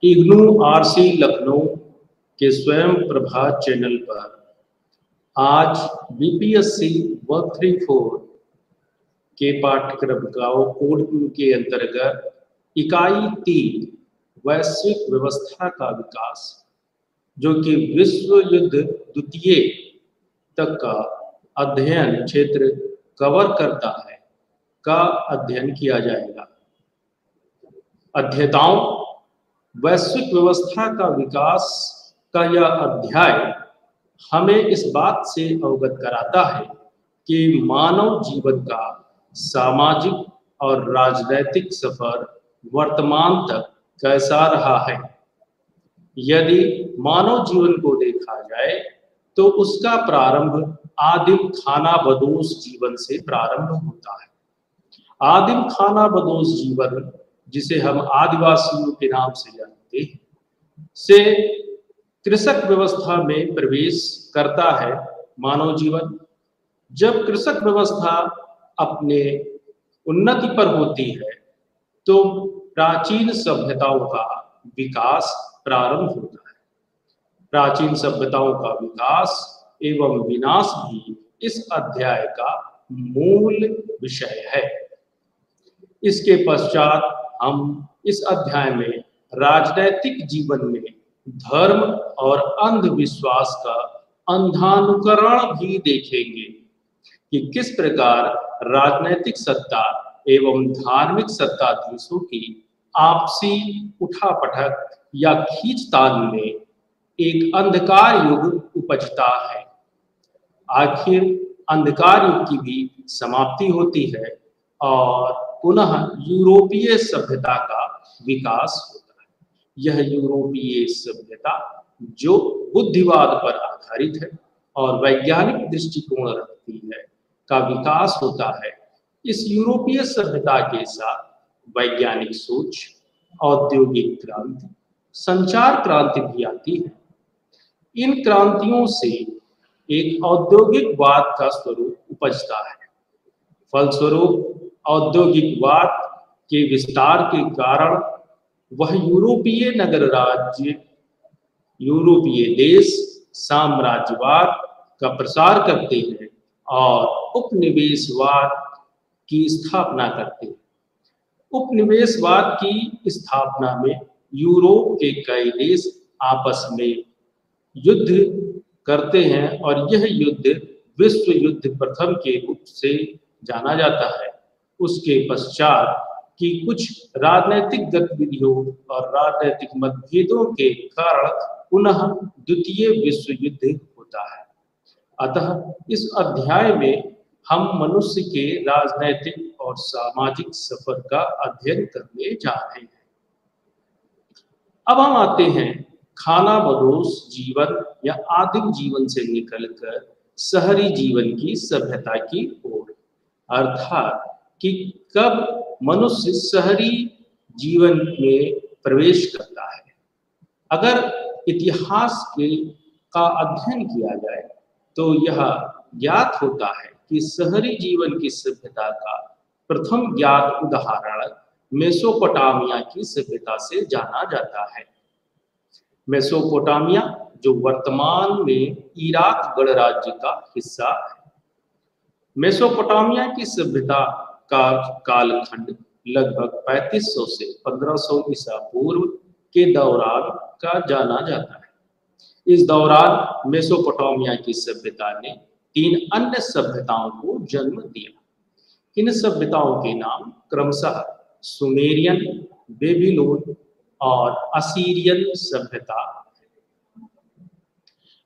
IGNOU RC Lucknow के स्वयं Prabha channel पर आज बीपीएससी 134 के पाठ्यक्रम का कोड के अंतर्गत इकाई 3 वैश्विक व्यवस्था का विकास, जो कि विश्व युद्ध द्वितीय तक का अध्ययन क्षेत्र कवर करता है, का अध्ययन किया जाएगा। अध्येताओं, वैश्विक व्यवस्था का विकास का यह अध्याय हमें इस बात से अवगत कराता है कि मानव जीवन का सामाजिक और राजनैतिक सफर वर्तमान तक कैसा रहा है। यदि मानव जीवन को देखा जाए तो उसका प्रारंभ आदिम खानाबदोश जीवन से प्रारंभ होता है। आदिम खानाबदोश जीवन, जिसे हम आदिवासियों के नाम से जानते हैं, से कृषक व्यवस्था में प्रवेश करता है मानव जीवन। जब कृषक व्यवस्था अपने उन्नति पर होती है तो प्राचीन सभ्यताओं का विकास प्रारंभ होता है। प्राचीन सभ्यताओं का विकास एवं विनाश भी इस अध्याय का मूल विषय है। इसके पश्चात हम इस अध्याय में राजनैतिक जीवन में धर्म और अंधविश्वास का अंधानुकरण भी देखेंगे कि किस प्रकार राजनैतिक सत्ता एवं धार्मिक सत्ताधीशों की आपसी उठापटक या खींचतान में एक अंधकार युग उपजता है। आखिर अंधकार युग की भी समाप्ति होती है और पुनः यूरोपीय सभ्यता का विकास होता है। यह यूरोपीय सभ्यता, जो बुद्धिवाद पर आधारित है और वैज्ञानिक दृष्टिकोण रखती है, का विकास होता है। इस यूरोपीय सभ्यता के साथ वैज्ञानिक सोच, औद्योगिक क्रांति, संचार क्रांति भी आती है। इन क्रांतियों से एक औद्योगिकवाद का स्वरूप उपजता है। फलस्वरूप औद्योगिकवाद के विस्तार के कारण वह यूरोपीय नगर राज्य, यूरोपीय देश साम्राज्यवाद का प्रसार करते हैं और उपनिवेशवाद की स्थापना करते हैं। उपनिवेशवाद की स्थापना में यूरोप के कई देश आपस में युद्ध करते हैं और यह युद्ध विश्व युद्ध प्रथम के रूप से जाना जाता है। उसके पश्चात की कुछ राजनीतिक गतिविधियों और राजनीतिक मतभेदों के कारण पुनः द्वितीय विश्व युद्ध होता है। अतः इस अध्याय में हम मनुष्य के राजनैतिक और सामाजिक सफर का अध्ययन करने जा रहे हैं। अब हम आते हैं खानाबदोश जीवन या आदिम जीवन से निकलकर शहरी जीवन की सभ्यता की ओर, अर्थात कि कब मनुष्य शहरी जीवन में प्रवेश करता है। अगर इतिहास का अध्ययन किया जाए तो यह ज्ञात होता है कि शहरी जीवन की सभ्यता का प्रथम ज्ञात उदाहरण मेसोपोटामिया की सभ्यता से जाना जाता है। मेसोपोटामिया, जो वर्तमान में इराक गणराज्य का हिस्सा है। मेसोपोटामिया की सभ्यता का कालखंड लगभग 3500 से 1500 ईसा पूर्व के दौरान का जाना जाता है। इस दौरान मेसोपोटामिया की सभ्यता ने 3 अन्य सभ्यताओं को जन्म दिया। इन सभ्यताओं के नाम क्रमशः सुमेरियन, बेबीलोन और असीरियन सभ्यता।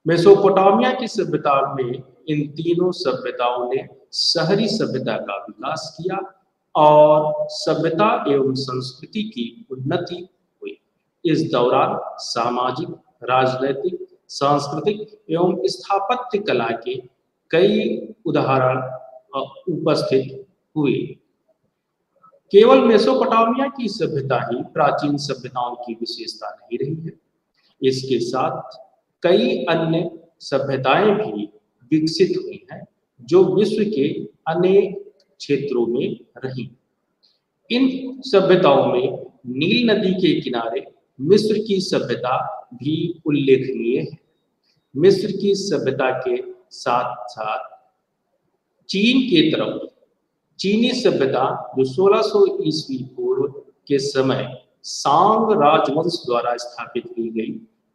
मेसोपोटामिया की सभ्यता में इन तीनों सभ्यताओं ने शहरी सभ्यता का विकास किया और सभ्यता एवं संस्कृति की उन्नति हुई। इस दौरान सामाजिक, राजनैतिक, सांस्कृतिक एवं स्थापत्य कला के कई उदाहरण उपस्थित हुए। केवल मेसोपोटामिया की सभ्यता ही प्राचीन सभ्यताओं की विशेषता नहीं रही है। इसके साथ कई अन्य सभ्यताएं भी विकसित हुई हैं, जो विश्व के अनेक क्षेत्रों में रही। इन सभ्यताओं में नील नदी के किनारे मिस्र की सभ्यता भी उल्लेखनीय है। मिस्र की सभ्यता के साथ साथ चीन के तरफ चीनी सभ्यता जो 1600 ईस्वी पूर्व के समय सांग राजवंश द्वारा स्थापित की गई,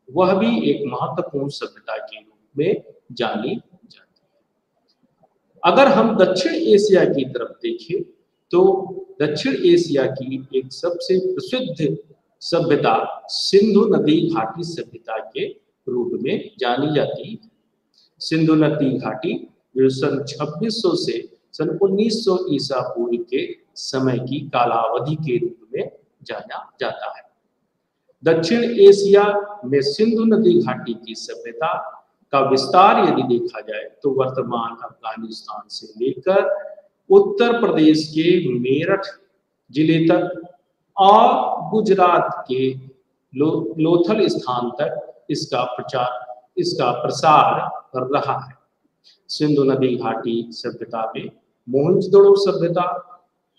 वह भी एक महत्वपूर्ण सभ्यता के रूप में जानी जाती है। अगर हम दक्षिण एशिया की तरफ देखें तो दक्षिण एशिया की एक सबसे प्रसिद्ध सभ्यता सिंधु नदी घाटी सभ्यता के रूप में जानी जाती है। सिंधु नदी घाटी जो सन 2600 से सन 1900 ईसा पूर्व के समय की कालावधि के रूप में जाना जाता है। दक्षिण एशिया में सिंधु नदी घाटी की सभ्यता का विस्तार यदि देखा जाए तो वर्तमान अफगानिस्तान से लेकर उत्तर प्रदेश के मेरठ जिले तक और गुजरात के लोथल स्थान तक इसका प्रसार कर रहा है। सिंधु नदी घाटी सभ्यता में मोहनजोदड़ो सभ्यता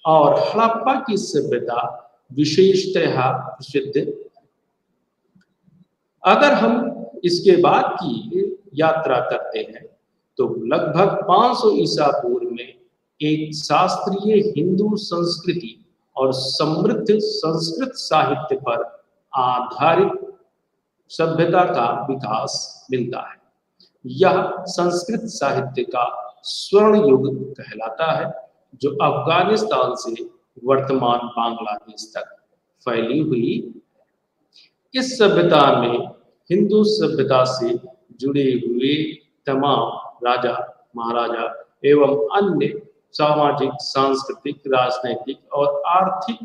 और हड़प्पा की सभ्यता विशेषतः प्रसिद्ध। अगर हम इसके बाद की यात्रा करते हैं तो लगभग 500 ईसा पूर्व में एक शास्त्रीय हिंदू संस्कृति और समृद्ध संस्कृत साहित्य पर आधारित सभ्यता का विकास मिलता है। यह संस्कृत साहित्य का स्वर्ण युग कहलाता है जो अफगानिस्तान से वर्तमान बांग्लादेश तक फैली हुई। इस सभ्यता में हिंदू सभ्यता से जुड़े हुए तमाम राजा महाराजा एवं अन्य सामाजिक, सांस्कृतिक, राजनैतिक और आर्थिक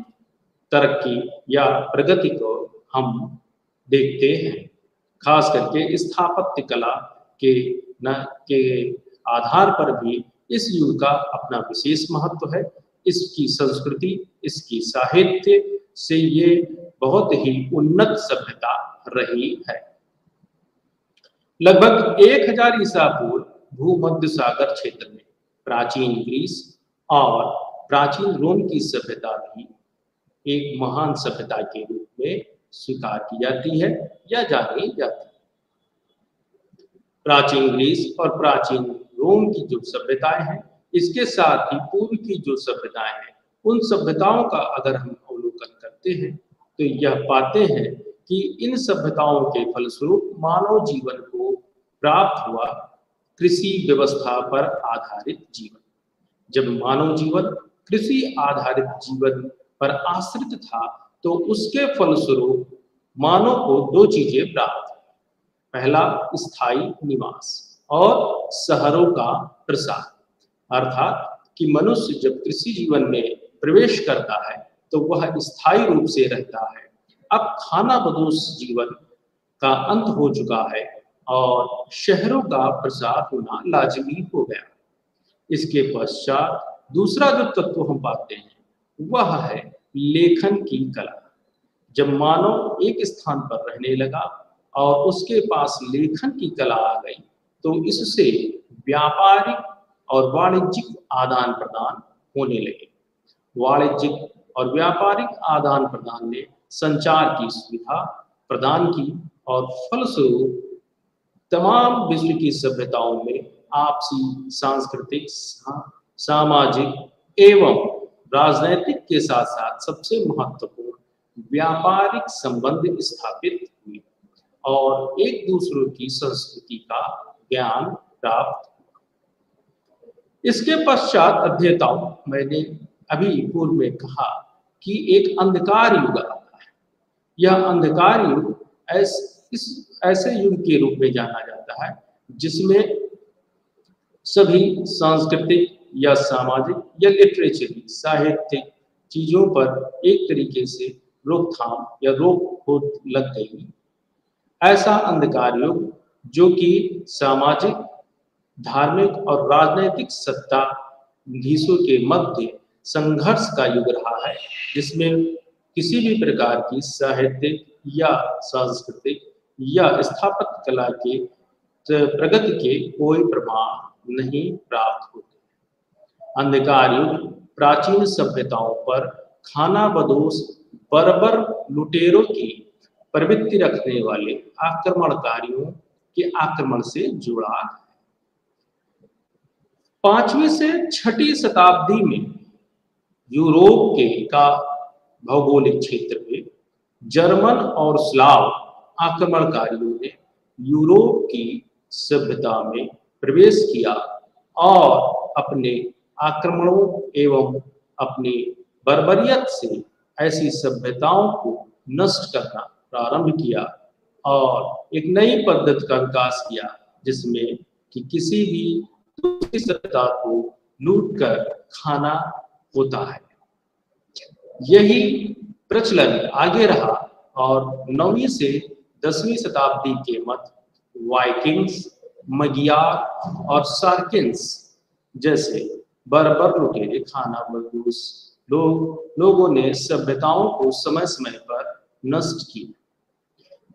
तरक्की या प्रगति को हम देखते हैं। खास करके स्थापत्य कला के आधार पर भी इस युग का अपना विशेष महत्व है। इसकी संस्कृति, इसकी साहित्य से ये बहुत ही उन्नत सभ्यता रही है। लगभग 1000 ईसा पूर्व भूमध्य सागर क्षेत्र में प्राचीन ग्रीस और प्राचीन रोम की सभ्यता भी एक महान सभ्यता के रूप में स्वीकार की जाती है या जानी जाती है। प्राचीन ग्रीस और प्राचीन रोम की जो सभ्यताएं हैं, इसके साथ ही पूर्व की जो सभ्यताएं हैं, उन सभ्यताओं का अगर हम अवलोकन करते हैं तो यह पाते हैं कि इन सभ्यताओं के फलस्वरूप मानव जीवन को प्राप्त हुआ कृषि व्यवस्था पर आधारित जीवन। जब मानव जीवन कृषि आधारित जीवन पर आश्रित था तो उसके फलस्वरूप मानव को दो चीजें प्राप्त हुई। पहला स्थायी निवास और शहरों का प्रसार, अर्थात कि मनुष्य जब कृषि जीवन में प्रवेश करता है तो वह स्थायी रूप से रहता है। अब खानाबदोश जीवन का अंत हो चुका है और शहरों का प्रसार होना लाजमी हो गया। इसके पश्चात दूसरा जो तत्व हम पाते हैं वह है लेखन की कला। जब मानव एक स्थान पर रहने लगा और उसके पास लेखन की कला आ गई तो इससे व्यापारिक और वाणिज्यिक आदान प्रदान होने लगे। वाणिज्यिक और व्यापारिक आदान प्रदान ने संचार की सुविधा प्रदान की और फलस्वरूप तमाम विश्व की सभ्यताओं में आपसी, सांस्कृतिक, सामाजिक एवं राजनैतिक के साथ साथ सबसे महत्वपूर्ण व्यापारिक संबंध स्थापित हुए और एक दूसरे की संस्कृति का ज्ञान प्राप्त हुआ। इसके पश्चात अध्येताओं, मैंने अभी पूर्व में कहा कि एक अंधकार युग आता है। यह अंधकार युग ऐसे युग के रूप में जाना जाता है जिसमें सभी सांस्कृतिक या सामाजिक या लिटरेचर साहित्यिक चीजों पर एक तरीके से रोकथाम या रोक हो लग गई। ऐसा अंधकार युग जो कि सामाजिक, धार्मिक और राजनैतिक सत्ताधीशों के मध्य संघर्ष का युग रहा है, जिसमें किसी भी प्रकार की साहित्यिक या सांस्कृतिक या स्थापत्य कला के प्रगति के कोई प्रमाण नहीं प्राप्त होते। अंधकार युग प्राचीन सभ्यताओं पर खानाबदोश बर्बर लुटेरों की प्रवृत्ति रखने वाले आक्रमणकारियों के आक्रमण से जुड़ा है। 5वीं से 6ठी शताब्दी में यूरोप के का भौगोलिक क्षेत्र में जर्मन और स्लाव आक्रमणकारियों ने यूरोप की सभ्यता में प्रवेश किया और अपने आक्रमणों एवं अपनी बर्बरियत से ऐसी सभ्यताओं को नष्ट करना प्रारंभ किया और एक नई पद्धति का विकास किया जिसमें कि किसी भी दूसरी सभ्यता को लूट कर खाना होता है। यही प्रचलन आगे रहा और 9वीं से 10वीं शताब्दी के मध्य वाइकिंग्स, मगियार और सार्किन्स जैसे बर्बर लुटेरे खाना बदूस लोगों ने सभ्यताओं को समय समय पर नष्ट किया।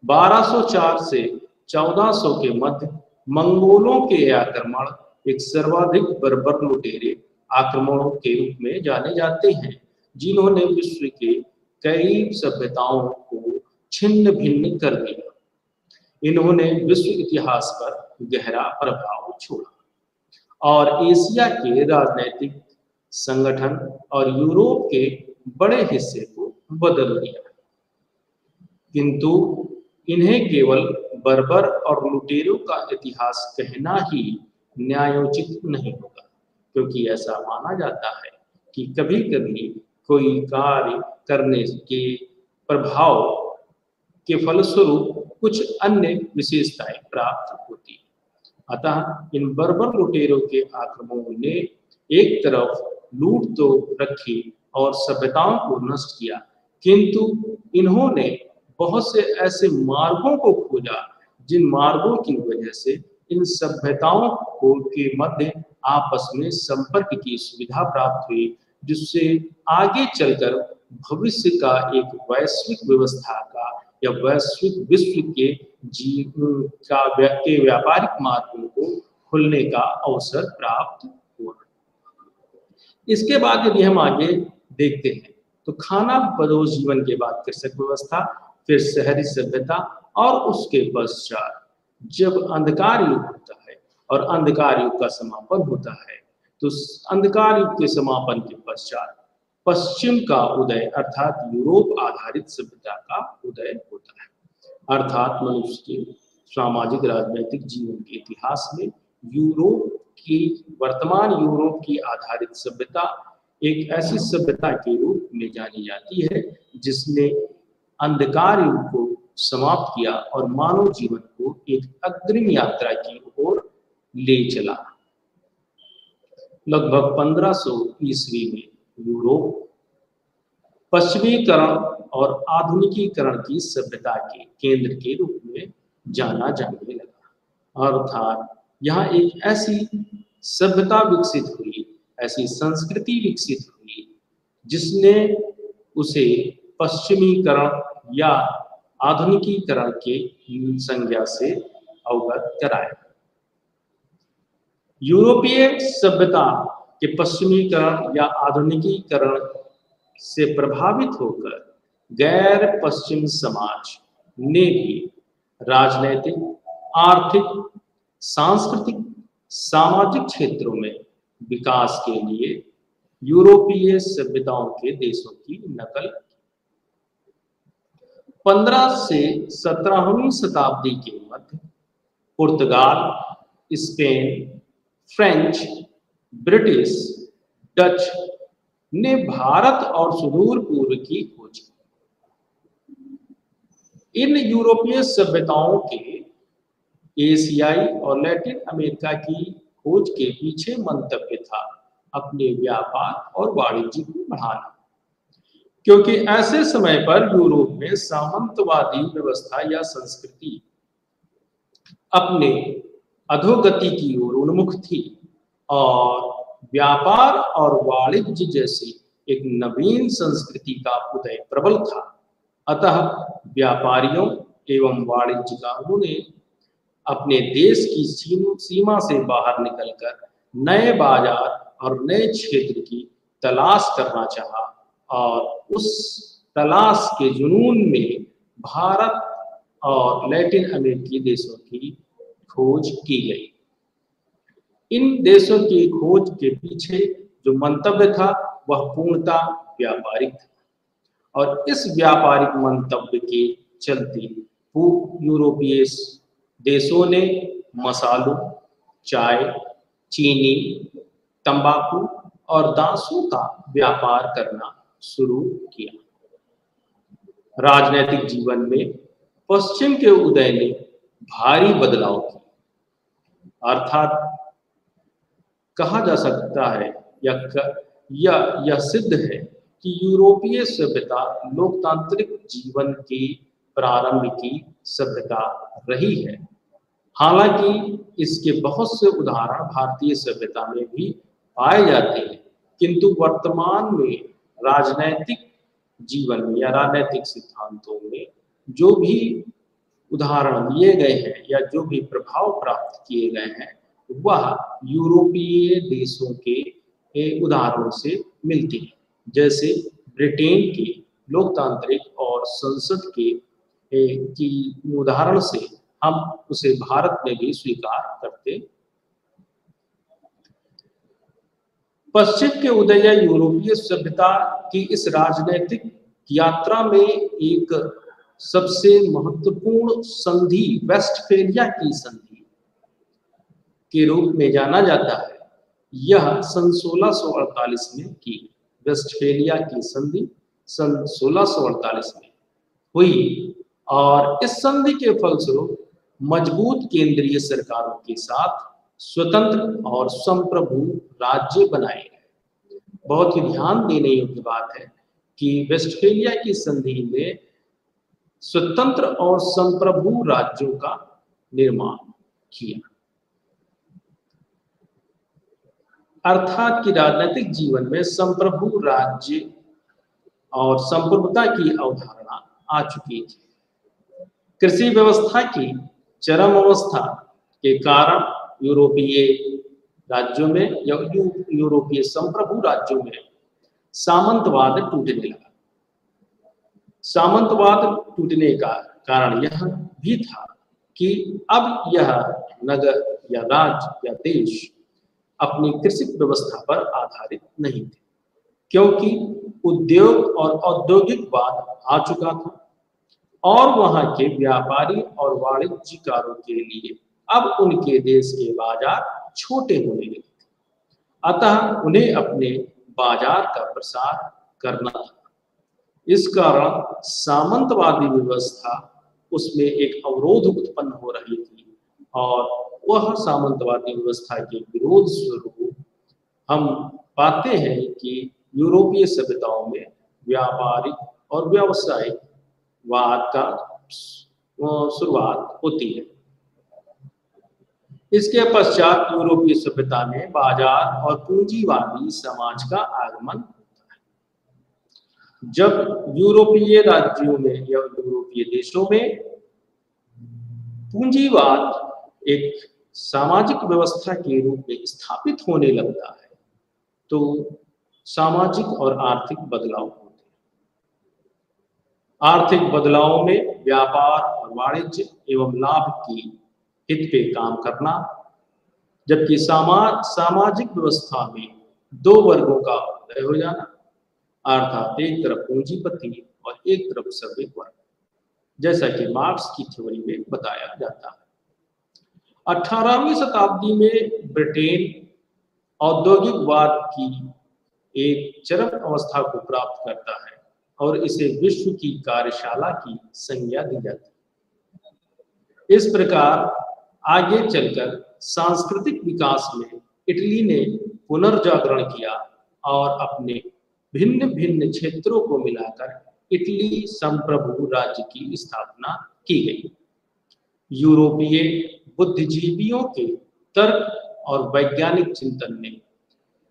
1204 से 1400 के मध्य मंगोलों के आक्रमण एक सर्वाधिक बर्बर लुटेरे आक्रमणों के रूप में जाने जाते हैं जिन्होंने विश्व के कई सभ्यताओं को छिन्न भिन्न कर दिया। इन्होंने विश्व इतिहास पर गहरा प्रभाव छोड़ा और एशिया के राजनीतिक संगठन और यूरोप के बड़े हिस्से को बदल दिया। किंतु इन्हें केवल बर्बर और लुटेरों का इतिहास कहना ही न्यायोचित नहीं होगा, क्योंकि ऐसा माना जाता है कि कभी कभी कोई कार्य करने के प्रभाव के फलस्वरूप कुछ अन्य विशेषताएं प्राप्त होती हैं। अतः इन बर्बर लुटेरों के आक्रमणों ने एक तरफ लूट तो रखी और सभ्यताओं को नष्ट किया, किंतु इन्होंने बहुत से ऐसे मार्गों को खोजा जिन मार्गों की वजह से इन सभ्यताओं को के मध्य आपस में संपर्क की सुविधा प्राप्त हुई, जिससे आगे चलकर भविष्य का एक वैश्विक व्यवस्था का या वैश्विक विश्व के के व्यापारिक मार्गों को खुलने का अवसर प्राप्त हुआ। इसके बाद यदि हम आगे देखते हैं तो खाना बदोश जीवन के बाद कृषक व्यवस्था, फिर शहरी सभ्यता और उसके पश्चात जब अंधकार युग होता है और अंधकार युग का समापन होता है तो अंधकार युग के समापन के पश्चात पश्चिम का उदय अर्थात यूरोप आधारित सभ्यता का उदय होता है। अर्थात मनुष्य के सामाजिक राजनीतिक जीवन के इतिहास में यूरोप की वर्तमान यूरोप की आधारित सभ्यता एक ऐसी सभ्यता के रूप में जानी जाती है जिसने अंधकार युग को समाप्त किया और मानव जीवन को एक अग्रिम यात्रा की ओर ले चला। लगभग 1500 ईस्वी में यूरोप पश्चिमीकरण और आधुनिकीकरण की सभ्यता के केंद्र के रूप में जाना जाने लगा। अर्थात यहाँ एक ऐसी सभ्यता विकसित हुई, ऐसी संस्कृति विकसित हुई जिसने उसे पश्चिमीकरण या आधुनिकीकरण के संज्ञा से अवगत कराया। यूरोपीय सभ्यता के पश्चिमीकरण या आधुनिकीकरण से प्रभावित होकर गैर पश्चिम समाज ने भी राजनैतिक, आर्थिक, सांस्कृतिक, सामाजिक क्षेत्रों में विकास के लिए यूरोपीय सभ्यताओं के देशों की नकल की। 15 से 17वीं शताब्दी के मध्य पुर्तगाल, स्पेन, फ्रेंच, ब्रिटिश, डच ने भारत और सुदूर पूर्व की खोज की। इन यूरोपीय सभ्यताओं के एशियाई और लैटिन अमेरिका की खोज के पीछे मंतव्य था अपने व्यापार और वाणिज्य को बढ़ाना, क्योंकि ऐसे समय पर यूरोप में सामंतवादी व्यवस्था या संस्कृति अपने अधोगति की ओर उन्मुख थी और व्यापार और वाणिज्य जैसी एक नवीन संस्कृति का उदय प्रबल था। अतः व्यापारियों एवं वाणिज्यकारों ने अपने देश की सीमा से बाहर निकलकर नए बाजार और नए क्षेत्र की तलाश करना चाहा और उस तलाश के जुनून में भारत और लैटिन अमेरिकी देशों की खोज की गई। इन देशों की खोज के पीछे जो मंतव्य था वह पूर्णतः व्यापारिक था, और इस व्यापारिक मंतव्य के चलते पूर्व यूरोपीय देशों ने मसालों, चाय, चीनी, तंबाकू और दासों का व्यापार करना शुरू किया। राजनीतिक जीवन में पश्चिम के उदय ने भारी बदलाव किए, अर्थात कहा जा सकता है यह सिद्ध है कि यूरोपीय सभ्यता लोकतांत्रिक जीवन की प्रारंभ की सभ्यता रही है। हालांकि इसके बहुत से उदाहरण भारतीय सभ्यता में भी पाए जाते हैं, किंतु वर्तमान में राजनैतिक जीवन में या राजनैतिक सिद्धांतों में जो भी उदाहरण लिए गए हैं या जो भी प्रभाव प्राप्त किए गए हैं वह यूरोपीय देशों के उदाहरणों से मिलती है। जैसे ब्रिटेन के लोकतांत्रिक और संसद के की उदाहरण से हम उसे भारत में भी स्वीकार करते। पश्चिम के उदय यूरोपीय सभ्यता की इस राजनीतिक यात्रा में एक सबसे महत्वपूर्ण संधि वेस्टफेलिया की संधि के रूप में जाना जाता है। यह सन 1648 में की वेस्टफेलिया की संधि सन 1648 में हुई, और इस संधि के फलस्वरूप मजबूत केंद्रीय सरकारों के साथ स्वतंत्र और संप्रभु राज्य बनाए गए। बहुत ही ध्यान देने योग्य बात है कि वेस्टफेलिया की संधि में स्वतंत्र और संप्रभु राज्यों का निर्माण किया, अर्थात कि राजनीतिक जीवन में संप्रभु राज्य और संप्रभुता की अवधारणा आ चुकी थी। कृषि व्यवस्था की चरम अवस्था के कारण यूरोपीय राज्यों में या यूरोपीय संप्रभु राज्यों में सामंतवाद टूटने लगा। सामंतवाद टूटने का कारण यह भी था कि अब यह नगर या राज्य या देश अपनी कृषि व्यवस्था पर आधारित नहीं थे, क्योंकि उद्योग और औद्योगिकवाद आ चुका था और वहां के व्यापारी और वाणिज्यकारों के लिए अब उनके देश के बाजार छोटे होने लगे थे, अतः उन्हें अपने बाजार का प्रसार करना था। इस कारण सामंतवादी व्यवस्था उसमें एक अवरोध उत्पन्न हो रही थी, और वह सामंतवादी व्यवस्था के विरोध स्वरूप हम पाते हैं कि यूरोपीय सभ्यताओं में व्यापारिक और व्यावसायिक वाद का शुरुआत होती है। इसके पश्चात यूरोपीय सभ्यता में बाजार और पूंजीवादी समाज का आगमन होता है। जब यूरोपीय राज्यों में या यूरोपीय देशों में पूंजीवाद एक सामाजिक व्यवस्था के रूप में स्थापित होने लगता है, तो सामाजिक और आर्थिक बदलाव होते हैं। आर्थिक बदलावों में व्यापार और वाणिज्य एवं लाभ की हित पे काम करना, जबकि सामाजिक व्यवस्था में दो वर्गों का उदय हो जाना, अर्थात एक तरफ पूंजीपति और एक तरफ श्रमिक वर्ग, जैसा कि मार्क्स की थ्योरी में बताया जाता है। 18वीं शताब्दी में ब्रिटेन औद्योगिकवाद की एक चरम अवस्था को प्राप्त करता है और इसे विश्व की कार्यशाला की संज्ञा दी जाती है। इस प्रकार आगे चलकर सांस्कृतिक विकास में इटली ने पुनर्जागरण किया और अपने भिन्न भिन्न क्षेत्रों को मिलाकर इटली संप्रभु राज्य की स्थापना की गई। यूरोपीय बुद्धिजीवियों के तर्क और वैज्ञानिक चिंतन ने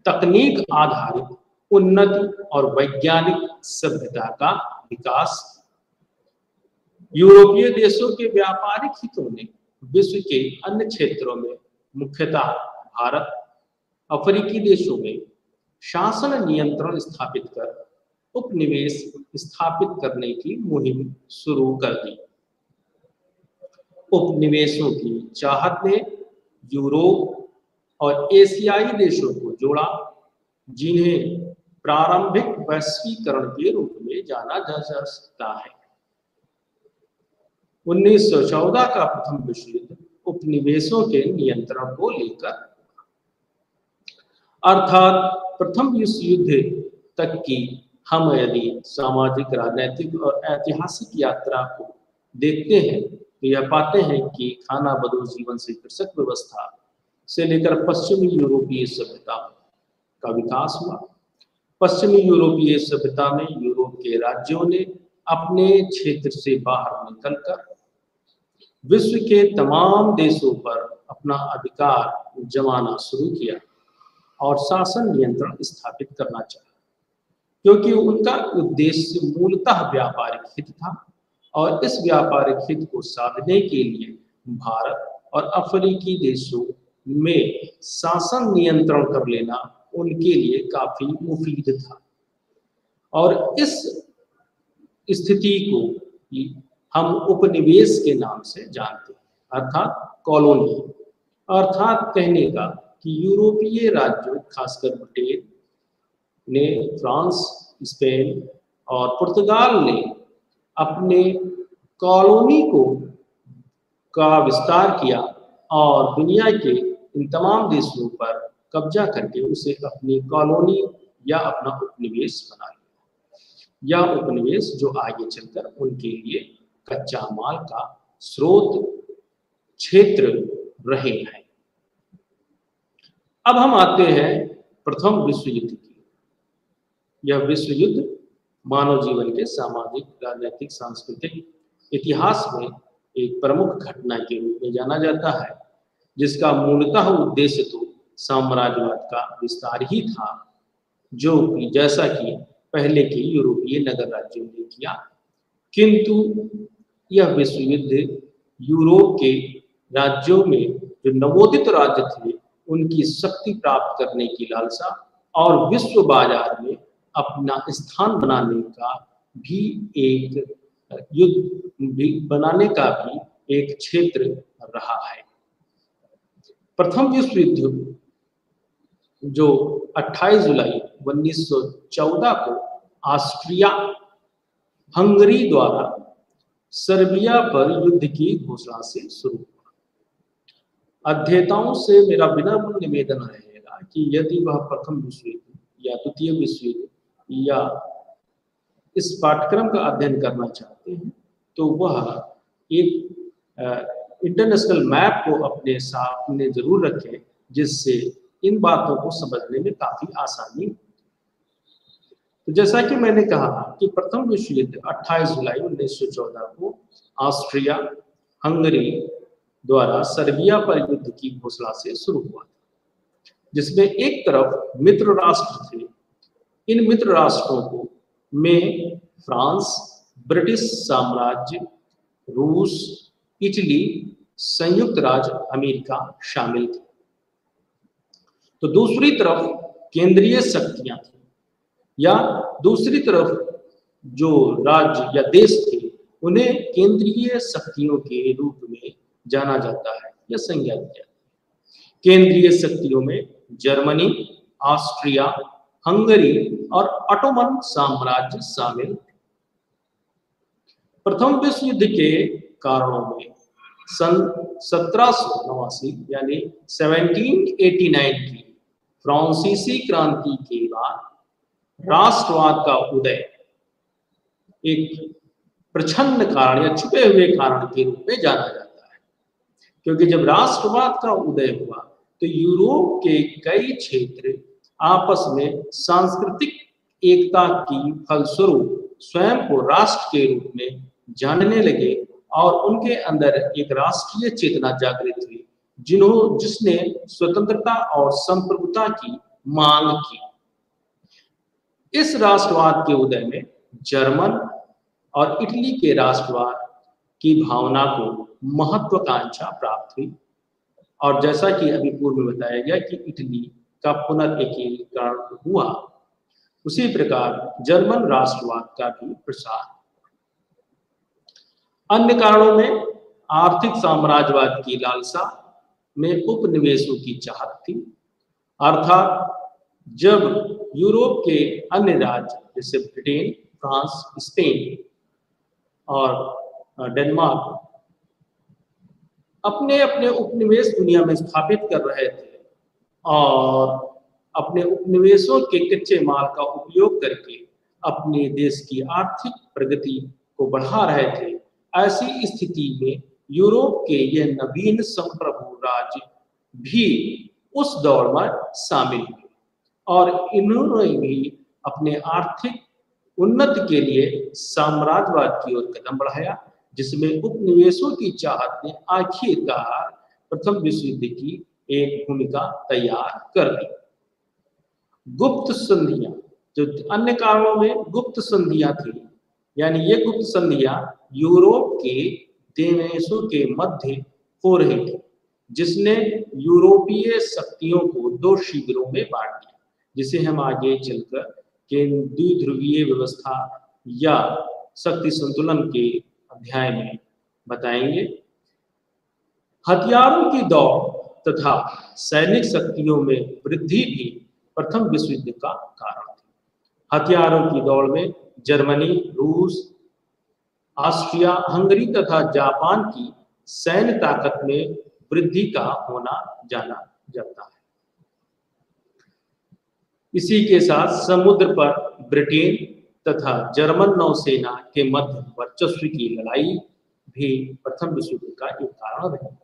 तकनीक आधारित उन्नति और वैज्ञानिक सभ्यता का विकास। यूरोपीय देशों के व्यापारिक हितों ने विश्व के अन्य क्षेत्रों में, मुख्यतः भारत, अफ्रीकी देशों में शासन नियंत्रण स्थापित कर उपनिवेश स्थापित करने की मुहिम शुरू कर दी। उपनिवेशों की चाहत ने यूरोप और एशियाई देशों को जोड़ा, जिन्हें प्रारंभिक वैश्वीकरण के रूप में जाना जा सकता है। 1914 का प्रथम विश्व युद्ध उपनिवेशों के नियंत्रण को लेकर, अर्थात प्रथम विश्व युद्ध तक की हम यदि सामाजिक, राजनीतिक और ऐतिहासिक यात्रा को देखते हैं तो यह पाते हैं कि खाना बदोश जीवन से कृषक व्यवस्था से लेकर पश्चिमी यूरोपीय सभ्यता का विकास हुआ। पश्चिमी यूरोपीय सभ्यता में यूरोप के राज्यों ने अपने क्षेत्र से बाहर निकलकर विश्व के तमाम देशों पर अपना अधिकार जमाना शुरू किया और शासन नियंत्रण स्थापित करना चाहा, क्योंकि उनका उद्देश्य मूलतः व्यापारिक हित था और इस व्यापारिक हित को साधने के लिए भारत और अफ्रीकी देशों में शासन नियंत्रण कर लेना उनके लिए काफी मुफीद था। और इस स्थिति को हम उपनिवेश के नाम से जानते हैं, अर्थात कॉलोनी। अर्थात कहने का कि यूरोपीय राज्यों, खासकर ब्रिटेन ने, फ्रांस, स्पेन और पुर्तगाल ने अपने कॉलोनी का विस्तार किया और दुनिया के इन तमाम देशों पर कब्जा करके उसे अपनी कॉलोनी या अपना उपनिवेश बना लिया। यह उपनिवेश जो आगे चलकर उनके लिए कच्चा माल का स्रोत क्षेत्र रहे हैं। अब हम आते हैं प्रथम विश्व युद्ध की। यह विश्व युद्ध मानव जीवन के सामाजिक, राजनीतिक, सांस्कृतिक इतिहास में एक प्रमुख घटना के रूप में जाना जाता है, जिसका मूलतः उद्देश्य तो साम्राज्यवाद का विस्तार ही था, जो कि जैसा कि पहले के यूरोपीय नगर राज्यों ने किया। किंतु यह विश्व युद्ध यूरोप के राज्यों में जो नवोदित राज्य थे उनकी शक्ति प्राप्त करने की लालसा और विश्व बाजार में अपना स्थान बनाने का भी एक बनाने का भी एक क्षेत्र रहा है। प्रथम विश्व युद्ध जो 28 जुलाई 1914 को ऑस्ट्रिया हंगरी द्वारा सर्बिया पर युद्ध की घोषणा से शुरू हुआ। अध्येताओं से मेरा विनम्र निवेदन रहेगा कि यदि वह प्रथम विश्व युद्ध या द्वितीय विश्व युद्ध या इस पाठ्यक्रम का अध्ययन करना चाहते हैं तो वह एक इंटरनेशनल मैप को अपने सामने जरूर रखें, जिससे इन बातों को समझने में काफी आसानी। तो जैसा कि मैंने कहा कि प्रथम विश्व युद्ध 28 जुलाई 1914 को ऑस्ट्रिया हंगरी द्वारा सर्बिया पर युद्ध की घोषणा से शुरू हुआ, जिसमें एक तरफ मित्र राष्ट्र थे। इन मित्र राष्ट्रों को में फ्रांस, ब्रिटिश साम्राज्य, रूस, इटली, संयुक्त राज्य अमेरिका शामिल थे। तो दूसरी तरफ केंद्रीय शक्तियां थी, या दूसरी तरफ जो राज्य या देश थे उन्हें केंद्रीय शक्तियों के रूप में जाना जाता है या संज्ञा दी जाती है। केंद्रीय शक्तियों में जर्मनी, ऑस्ट्रिया, हंगरी और ऑटोमन साम्राज्य शामिल थे। प्रथम विश्व युद्ध के कारणों में सन 1789 यानी 1789 की फ्रांसीसी क्रांति के बाद राष्ट्रवाद का उदय एक प्रच्छन्न कारण या छुपे हुए कारण के रूप में जाना जाता है, क्योंकि जब राष्ट्रवाद का उदय हुआ तो यूरोप के कई क्षेत्र आपस में सांस्कृतिक एकता की फलस्वरूप स्वयं को राष्ट्र के रूप में जानने लगे और उनके अंदर एक राष्ट्रीय चेतना जागृत हुई, जिसने स्वतंत्रता और संप्रभुता की मांग की। इस राष्ट्रवाद के उदय में जर्मन और इटली के राष्ट्रवाद की भावना को महत्वाकांक्षा प्राप्त हुई, और जैसा कि अभी पूर्व में बताया गया कि इटली का पुनर्एकीकरण हुआ। उसी प्रकार जर्मन राष्ट्रवाद का भी प्रसार। अन्य कारणों में आर्थिक साम्राज्यवाद की लालसा में उपनिवेशों की चाहत थी, अर्थात जब यूरोप के अन्य राज्य जैसे ब्रिटेन, फ्रांस, स्पेन और डेनमार्क अपने अपने उपनिवेश दुनिया में स्थापित कर रहे थे और अपने उपनिवेशों के कच्चे माल का उपयोग करके अपने देश की आर्थिक प्रगति को बढ़ा रहे थे, ऐसी स्थिति में यूरोप के ये नवीन संप्रभु राज्य भी उस दौड़ में शामिल हुए और इन्होंने भी अपने आर्थिक उन्नति के लिए साम्राज्यवाद की ओर कदम बढ़ाया, जिसमें उपनिवेशों की चाहत ने आखिरकार प्रथम विश्व युद्ध की एक भूमिका तैयार कर दी। गुप्त संधियां, जो अन्य कारणों में गुप्त संधियां थी, यानी ये गुप्त संधियां यूरोप के देशों के मध्य हो रही थी, जिसने यूरोपीय शक्तियों को दो शिविरों में बांट दिया, जिसे हम आगे चलकर द्विध्रुवीय व्यवस्था या शक्ति संतुलन के अध्याय में बताएंगे। हथियारों की दौड़ तथा सैनिक शक्तियों में वृद्धि भी प्रथम विश्व युद्ध का कारण थी। हथियारों की दौड़ में जर्मनी, रूस, ऑस्ट्रिया हंगरी तथा जापान की सैन्य ताकत में वृद्धि का होना जाना जाता है। इसी के साथ समुद्र पर ब्रिटेन तथा जर्मन नौसेना के मध्य वर्चस्व की लड़ाई भी प्रथम विश्व युद्ध का एक कारण रही।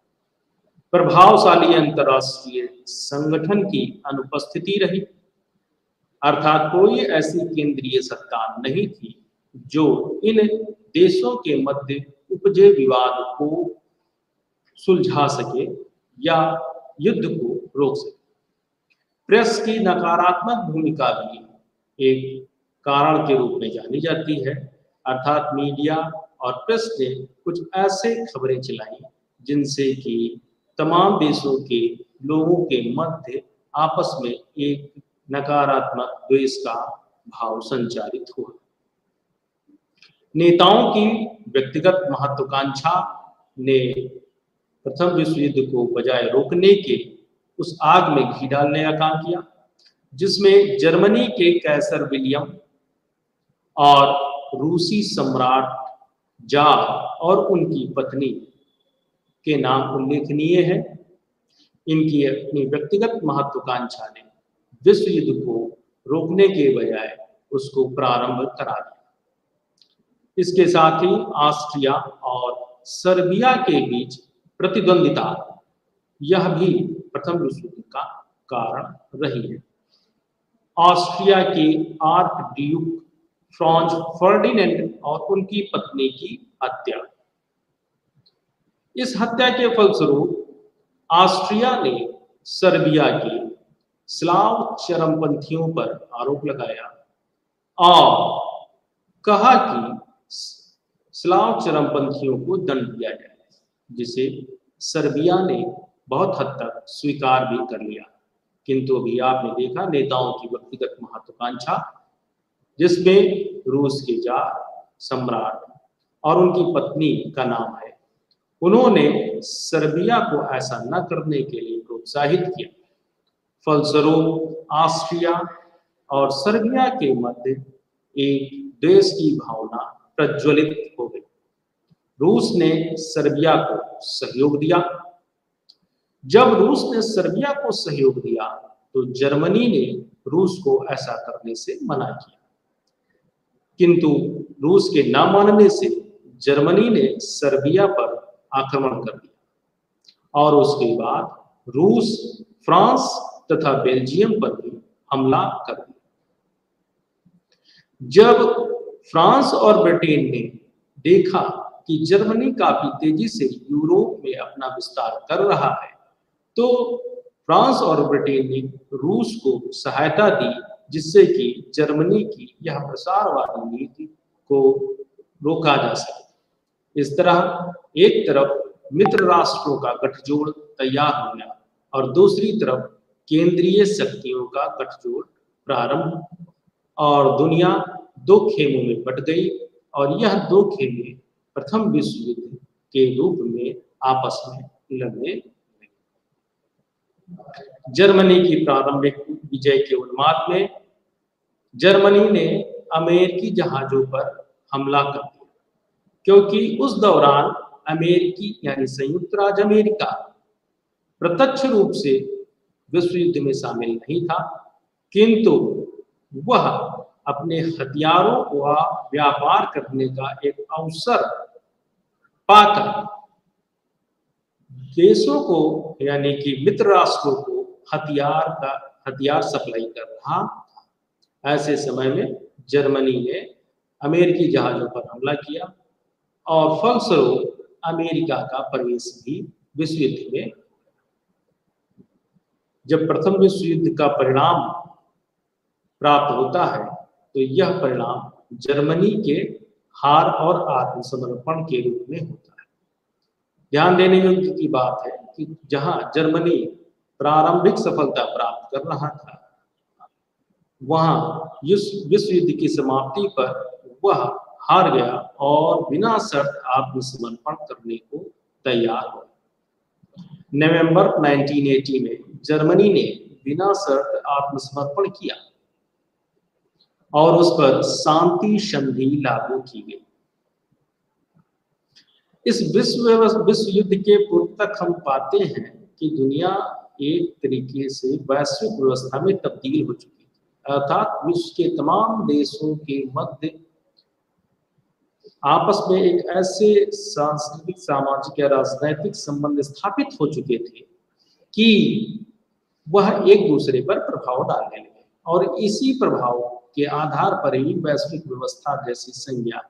प्रभावशाली अंतरराष्ट्रीय संगठन की अनुपस्थिति रही, अर्थात कोई ऐसी केंद्रीय सत्ता नहीं थी जो इन देशों के मध्य उपजे विवाद को सुलझा सके या युद्ध को रोक सके। प्रेस की नकारात्मक भूमिका भी एक कारण के रूप में जानी जाती है, अर्थात मीडिया और प्रेस ने कुछ ऐसे खबरें चलाई जिनसे कि तमाम देशों के लोगों के मध्य आपस में एक नकारात्मक द्वेष का भाव संचारित हुआ। नेताओं की व्यक्तिगत महत्वाकांक्षा ने प्रथम विश्व युद्ध को बजाय रोकने के उस आग में घी डालने का काम किया, जिसमें जर्मनी के कैसर विलियम और रूसी सम्राट जार और उनकी पत्नी के नाम उल्लेखनीय है। इनकी अपनी व्यक्तिगत महत्वाकांक्षा ने विश्व युद्ध को रोकने के बजाय उसको प्रारंभ करा दिया। इसके साथ ही ऑस्ट्रिया और सर्बिया के बीच प्रतिद्वंदिता, यह भी प्रथम विश्व युद्ध का कारण रही है। ऑस्ट्रिया के आर्क ड्यूक फ्रांज फर्डिनेंड और उनकी पत्नी की हत्या। इस हत्या के फलस्वरूप ऑस्ट्रिया ने सर्बिया के स्लाव चरमपंथियों पर आरोप लगाया और कहा कि स्लाव चरमपंथियों को दंड दिया जाए, जिसे सर्बिया ने बहुत हद तक स्वीकार भी कर लिया। किंतु अभी आपने देखा नेताओं की व्यक्तिगत महत्वाकांक्षा, जिसमें रूस के जार सम्राट और उनकी पत्नी का नाम है, उन्होंने सर्बिया को ऐसा न करने के लिए प्रोत्साहित किया। फलस्वरूप ऑस्ट्रिया और सर्बिया के मध्य एक देश की भावना प्रज्वलित हो गई। रूस ने सर्बिया को सहयोग दिया। जब रूस ने सर्बिया को सहयोग दिया तो जर्मनी ने रूस को ऐसा करने से मना किया, किंतु रूस के न मानने से जर्मनी ने सर्बिया पर आक्रमण कर दिया और उसके बाद रूस फ्रांस तथा बेल्जियम पर भी हमला कर दिया। जब फ्रांस और ब्रिटेन ने देखा कि जर्मनी काफी तेजी से यूरोप में अपना विस्तार कर रहा है, तो फ्रांस और ब्रिटेन ने रूस को सहायता दी, जिससे कि जर्मनी की यह प्रसारवादी नीति को रोका जा सके। इस तरह एक तरफ मित्र राष्ट्रों का गठजोड़ तैयार हो गया और दूसरी तरफ केंद्रीय शक्तियों का गठजोड़ प्रारंभ, और दुनिया दो खेमों में बट गई और यह दो खेमे प्रथम विश्व युद्ध के रूप में आपस में लड़ने लगे। जर्मनी की प्रारंभिक विजय के उन्माद में जर्मनी ने अमेरिकी जहाजों पर हमला कर दिया, क्योंकि उस दौरान अमेरिकी यानी संयुक्त राज्य अमेरिका प्रत्यक्ष रूप से विश्व युद्ध में शामिल नहीं था, किंतु वह अपने हथियारों का व्यापार करने का एक अवसर पाकर देशों को यानी कि मित्र राष्ट्रों को हथियार सप्लाई कर रहा था। ऐसे समय में जर्मनी ने अमेरिकी जहाजों पर हमला किया और फलस्वरूप अमेरिका का प्रवेश भी विश्व युद्ध में। जब प्रथम विश्व युद्ध का परिणाम प्राप्त होता है तो यह परिणाम जर्मनी के हार और आत्मसमर्पण के रूप में होता है। ध्यान देने योग्य की बात है कि जहां जर्मनी प्रारंभिक सफलता प्राप्त कर रहा था, वहां विश्व युद्ध की समाप्ति पर वह हार गया और बिना शर्त आत्मसमर्पण करने को तैयार हुआ। नवंबर 1980 में जर्मनी ने बिना शर्त आत्मसमर्पण किया और उस पर शांति संधि लागू की गई। इस विश्व युद्ध के पूर्व तक हम पाते हैं कि दुनिया एक तरीके से वैश्विक व्यवस्था में तब्दील हो चुकी है, अर्थात विश्व के तमाम देशों के मध्य आपस में एक ऐसे सांस्कृतिक, सामाजिक या राजनैतिक संबंध स्थापित हो चुके थे कि वह एक दूसरे पर प्रभाव डालने लगे और इसी प्रभाव के आधार पर ही वैश्विक व्यवस्था जैसी संज्ञा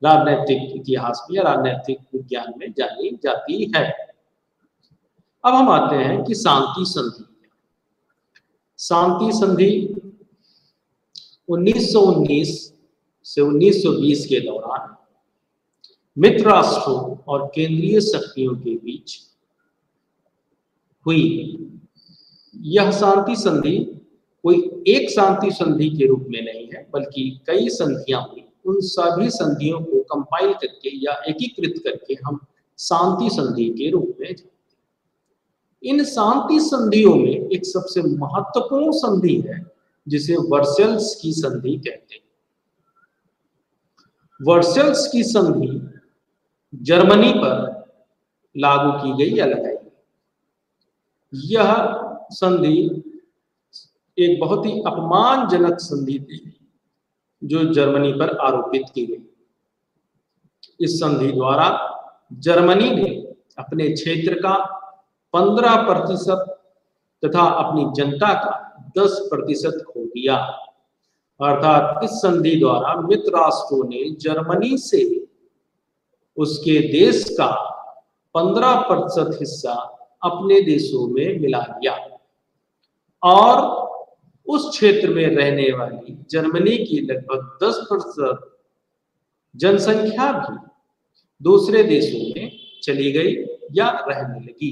राजनीतिक इतिहास में या राजनीतिक विज्ञान में जानी जाती है। अब हम आते हैं कि शांति संधि। शांति संधि 1919 से 1920 के दौरान मित्र राष्ट्रों और केंद्रीय शक्तियों के बीच हुई। यह शांति संधि कोई एक शांति संधि के रूप में नहीं है, बल्कि कई संधियां हुई। उन सभी संधियों को कंपाइल करके या एकीकृत करके हम शांति संधि के रूप में जानते हैं। इन शांति संधियों में एक सबसे महत्वपूर्ण संधि है जिसे वर्सेल्स की संधि कहते हैं। वर्सेल्स की संधि जर्मनी पर लागू की गई या लगाई गई। यह संधि एक बहुत ही अपमानजनक संधि थी जो जर्मनी पर आरोपित की गई। इस संधि द्वारा जर्मनी ने अपने क्षेत्र का 15% तथा अपनी जनता का 10% खो दिया। अर्थात इस संधि द्वारा मित्र राष्ट्रों ने जर्मनी से उसके देश का 15% हिस्सा अपने देशों में मिला लिया और उस क्षेत्र में रहने वाली जर्मनी की लगभग 10% जनसंख्या भी दूसरे देशों में चली गई या रहने लगी।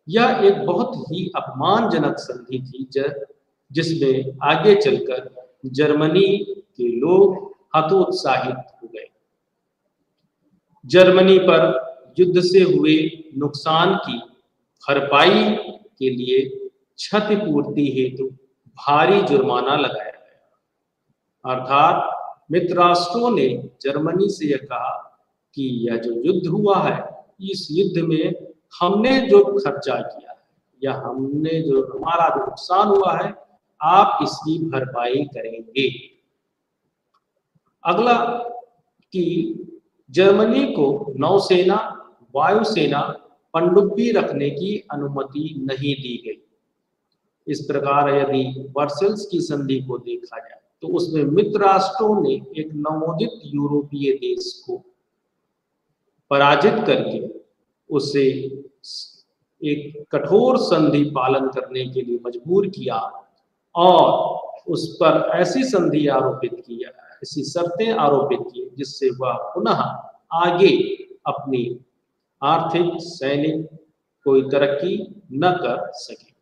यह एक बहुत ही अपमानजनक संधि थी जिसमें आगे चलकर जर्मनी के लोग हतोत्साहित हो गए। जर्मनी पर युद्ध से हुए नुकसान की भरपाई के लिए क्षतिपूर्ति हेतु भारी जुर्माना लगाया गया। अर्थात मित्र राष्ट्रों ने जर्मनी से यह कहा कि यह जो युद्ध हुआ है, इस युद्ध में हमने जो खर्चा किया है या हमने जो हमारा जो नुकसान हुआ है, आप इसकी भरपाई करेंगे। अगला कि जर्मनी को नौसेना, वायुसेना, पनडुब्बी रखने की अनुमति नहीं दी गई। इस प्रकार यदि वर्सेल्स की संधि को देखा जाए तो उसमें मित्र राष्ट्रों ने एक नवोदित यूरोपीय देश को पराजित करके उसे एक कठोर संधि पालन करने के लिए मजबूर किया और उस पर ऐसी संधि आरोपित किया, ऐसी शर्तें आरोपित की जिससे वह पुनः आगे अपनी आर्थिक, सैनिक कोई तरक्की न कर सके।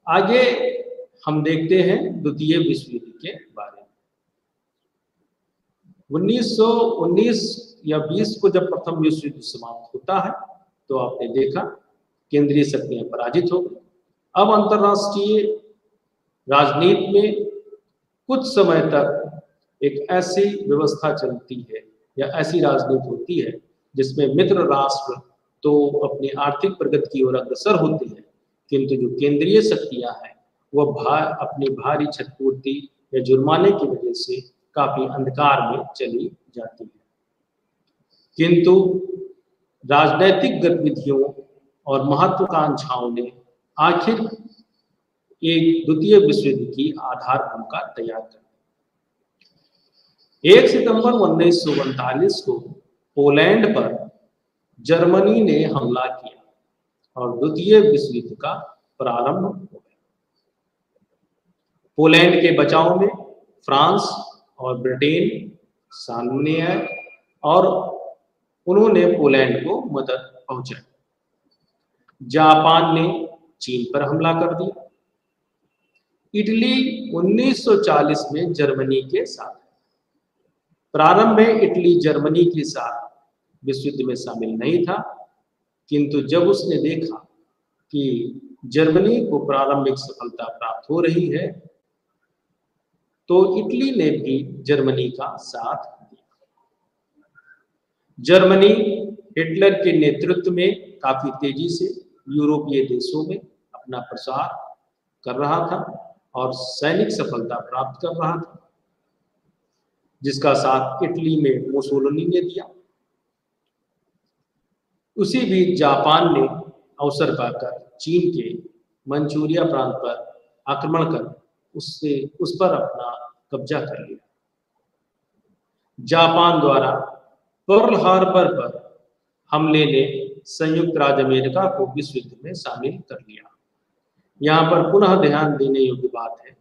आगे हम देखते हैं द्वितीय विश्व युद्ध के बारे में। 1919 या 20 को जब प्रथम विश्व युद्ध समाप्त होता है तो आपने देखा केंद्रीय शक्तियां पराजित हो गई। अब अंतरराष्ट्रीय राजनीति में कुछ समय तक एक ऐसी व्यवस्था चलती है या ऐसी राजनीति होती है जिसमें मित्र राष्ट्र तो अपनी आर्थिक प्रगति की ओर अग्रसर होते हैं, किंतु जो केंद्रीय शक्तियां हैं वह अपनी भारी क्षतिपूर्ति या जुर्माने की वजह से काफी अंधकार में चली जाती है। किंतु राजनैतिक गतिविधियों और महत्वाकांक्षाओं ने आखिर एक द्वितीय विश्व युद्ध की आधार भूमिका तैयार कर दी। 1 सितंबर 1939 को पोलैंड पर जर्मनी ने हमला किया और द्वितीय विश्व युद्ध का प्रारंभ हो गया। पोलैंड के बचाव में फ्रांस और ब्रिटेन सामने आए और उन्होंने पोलैंड को मदद पहुंचाई। जापान ने चीन पर हमला कर दिया। इटली 1940 में जर्मनी के साथ, प्रारंभ में इटली जर्मनी के साथ विश्व युद्ध में शामिल नहीं था, किंतु जब उसने देखा कि जर्मनी को प्रारंभिक सफलता प्राप्त हो रही है तो इटली ने भी जर्मनी का साथ दिया। जर्मनी हिटलर के नेतृत्व में काफी तेजी से यूरोपीय देशों में अपना प्रसार कर रहा था और सैनिक सफलता प्राप्त कर रहा था, जिसका साथ इटली में मुसोलिनी ने दिया। उसी बीच जापान ने अवसर पाकर चीन के मंचूरिया प्रांत पर आक्रमण कर उस पर अपना कब्जा कर लिया। जापान द्वारा पर्ल हार्बर पर हमले ने संयुक्त राज्य अमेरिका को विश्व युद्ध में शामिल कर लिया। यहाँ पर पुनः ध्यान देने योग्य बात है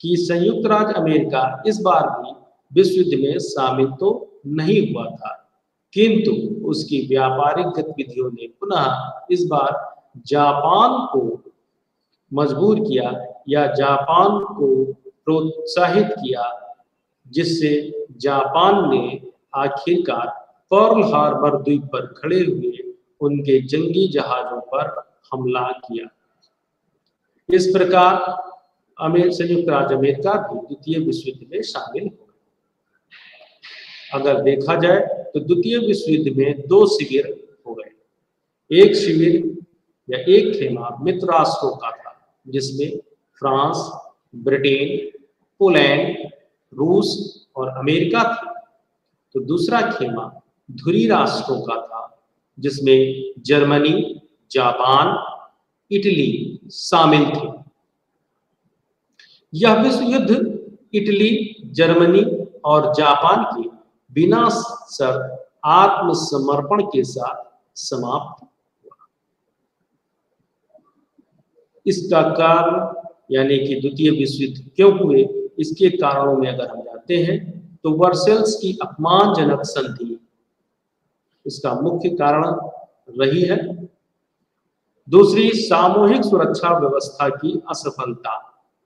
कि संयुक्त राज्य अमेरिका इस बार भी विश्व युद्ध में शामिल तो नहीं हुआ था, किंतु उसकी व्यापारिक गतिविधियों ने पुनः इस बार जापान को मजबूर किया या जापान को प्रोत्साहित किया, जिससे जापान ने आखिरकार पर्ल हार्बर द्वीप पर खड़े हुए उनके जंगी जहाजों पर हमला किया। इस प्रकार संयुक्त राज्य अमेरिका भी द्वितीय विश्व युद्ध में शामिल हो गए। अगर देखा जाए तो द्वितीय विश्व युद्ध में 2 शिविर हो गए। एक शिविर या एक खेमा मित्र राष्ट्रों का था, जिसमें फ्रांस, ब्रिटेन, पोलैंड, रूस और अमेरिका थी, तो दूसरा खेमा धुरी राष्ट्रों का था, जिसमें जर्मनी, जापान, इटली शामिल थे। यह विश्व युद्ध इटली, जर्मनी और जापान के बिना शर्त आत्मसमर्पण के साथ समाप्त हुआ। इसका कारण यानी कि द्वितीय विश्व युद्ध क्यों हुए, इसके कारणों में अगर हम जाते हैं तो वर्सेल्स की अपमानजनक संधि इसका मुख्य कारण रही है। दूसरी, सामूहिक सुरक्षा व्यवस्था की असफलता,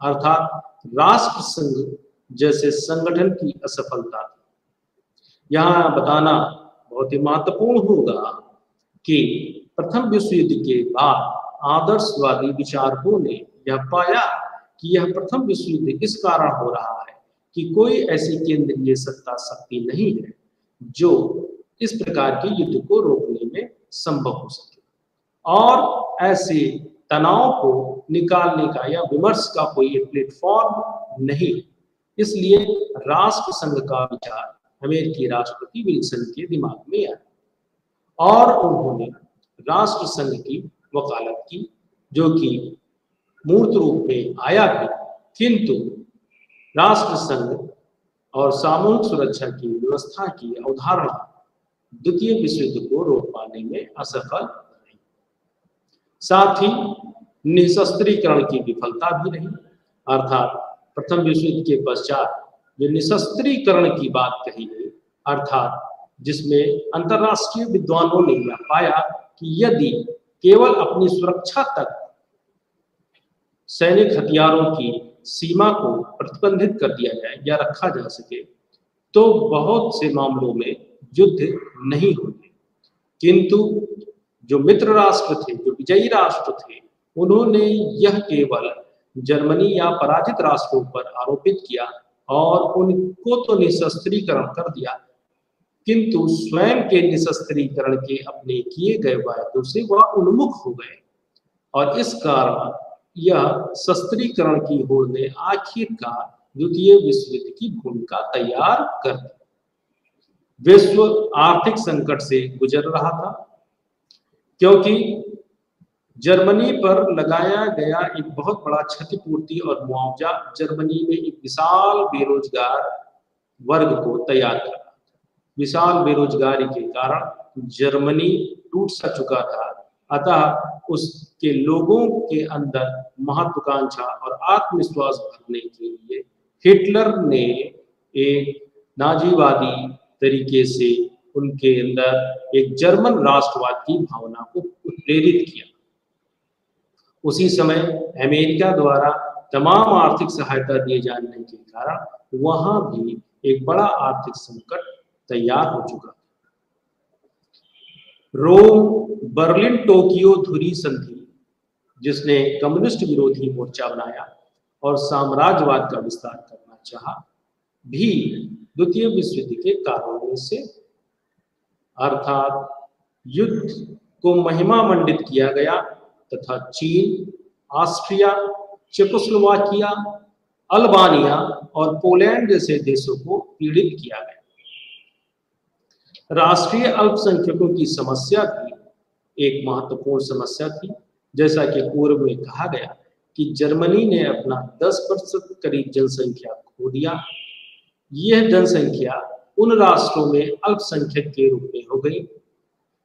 अर्थात राष्ट्र संघ जैसे संगठन की असफलता। यहाँ बताना बहुत ही महत्वपूर्ण होगा कि प्रथम विश्व युद्ध के बाद आदर्शवादी विचारकों ने यह पाया कि यह प्रथम विश्व युद्ध इस कारण हो रहा है कि कोई ऐसी केंद्रीय सत्ता शक्ति नहीं है जो इस प्रकार के युद्ध को रोकने में संभव हो सके, और ऐसे तनाव को निकालने का या विमर्श का कोई प्लेटफॉर्म नहीं। इसलिए राष्ट्र संघ का विचार अमेरिकी राष्ट्रपति विल्सन के दिमाग में आया और उन्होंने राष्ट्र संघ की वकालत की, जो कि मूर्त रूप में आया भी, किंतु राष्ट्र संघ और सामूहिक सुरक्षा की व्यवस्था की अवधारणा द्वितीय विश्व युद्ध को रोक पाने में असफल रही। साथ ही निशस्त्रीकरण की विफलता भी रही, अर्थात प्रथम विश्व युद्ध के पश्चात जो निशस्त्रीकरण की बात कही गई, अर्थात जिसमें अंतरराष्ट्रीय विद्वानों ने यह पाया कि यदि केवल अपनी सुरक्षा तक सैनिक हथियारों की सीमा को प्रतिबंधित कर दिया जाए या रखा जा सके तो बहुत से मामलों में युद्ध नहीं होते। किंतु जो मित्र राष्ट्र थे, जो विजयी राष्ट्र थे, उन्होंने यह केवल जर्मनी या पराजित राष्ट्रों पर आरोपित किया और उनको तो निशस्त्रीकरण कर दिया, किंतु स्वयं के निशस्त्रीकरण के अपने किए गए वायदों से वह उन्मुख हो गए और इस कारण यह शस्त्रीकरण की होड़ ने आखिरकार द्वितीय विश्व युद्ध की भूमिका तैयार कर दी। विश्व आर्थिक संकट से गुजर रहा था क्योंकि जर्मनी पर लगाया गया एक बहुत बड़ा क्षतिपूर्ति और मुआवजा जर्मनी में एक विशाल बेरोजगार वर्ग को तैयार कर रहा था। विशाल बेरोजगारी के कारण जर्मनी टूट सा चुका था, अतः उसके लोगों के अंदर महत्वाकांक्षा और आत्मविश्वास भरने के लिए हिटलर ने एक नाजीवादी तरीके से उनके अंदर एक जर्मन राष्ट्रवाद की भावना को प्रेरित किया। उसी समय अमेरिका द्वारा तमाम आर्थिक सहायता दिए जाने के कारण वहां भी एक बड़ा आर्थिक संकट तैयार हो चुका था। रोम, बर्लिन, टोक्यो धुरी संधि, जिसने कम्युनिस्ट विरोधी मोर्चा बनाया और साम्राज्यवाद का विस्तार करना चाहा, भी द्वितीय विश्व युद्ध के कारणों में से, अर्थात युद्ध को महिमा मंडित किया गया तथा चीन, ऑस्ट्रिया, चेकोस्लोवाकिया, अल्बानिया और पोलैंड जैसे देशों को पीड़ित किया गया। राष्ट्रीय अल्पसंख्यकों की समस्या भी एक महत्वपूर्ण समस्या थी। जैसा कि पूर्व में कहा गया कि जर्मनी ने अपना 10% करीब जनसंख्या खो दिया। यह जनसंख्या उन राष्ट्रों में अल्पसंख्यक के रूप में हो गई,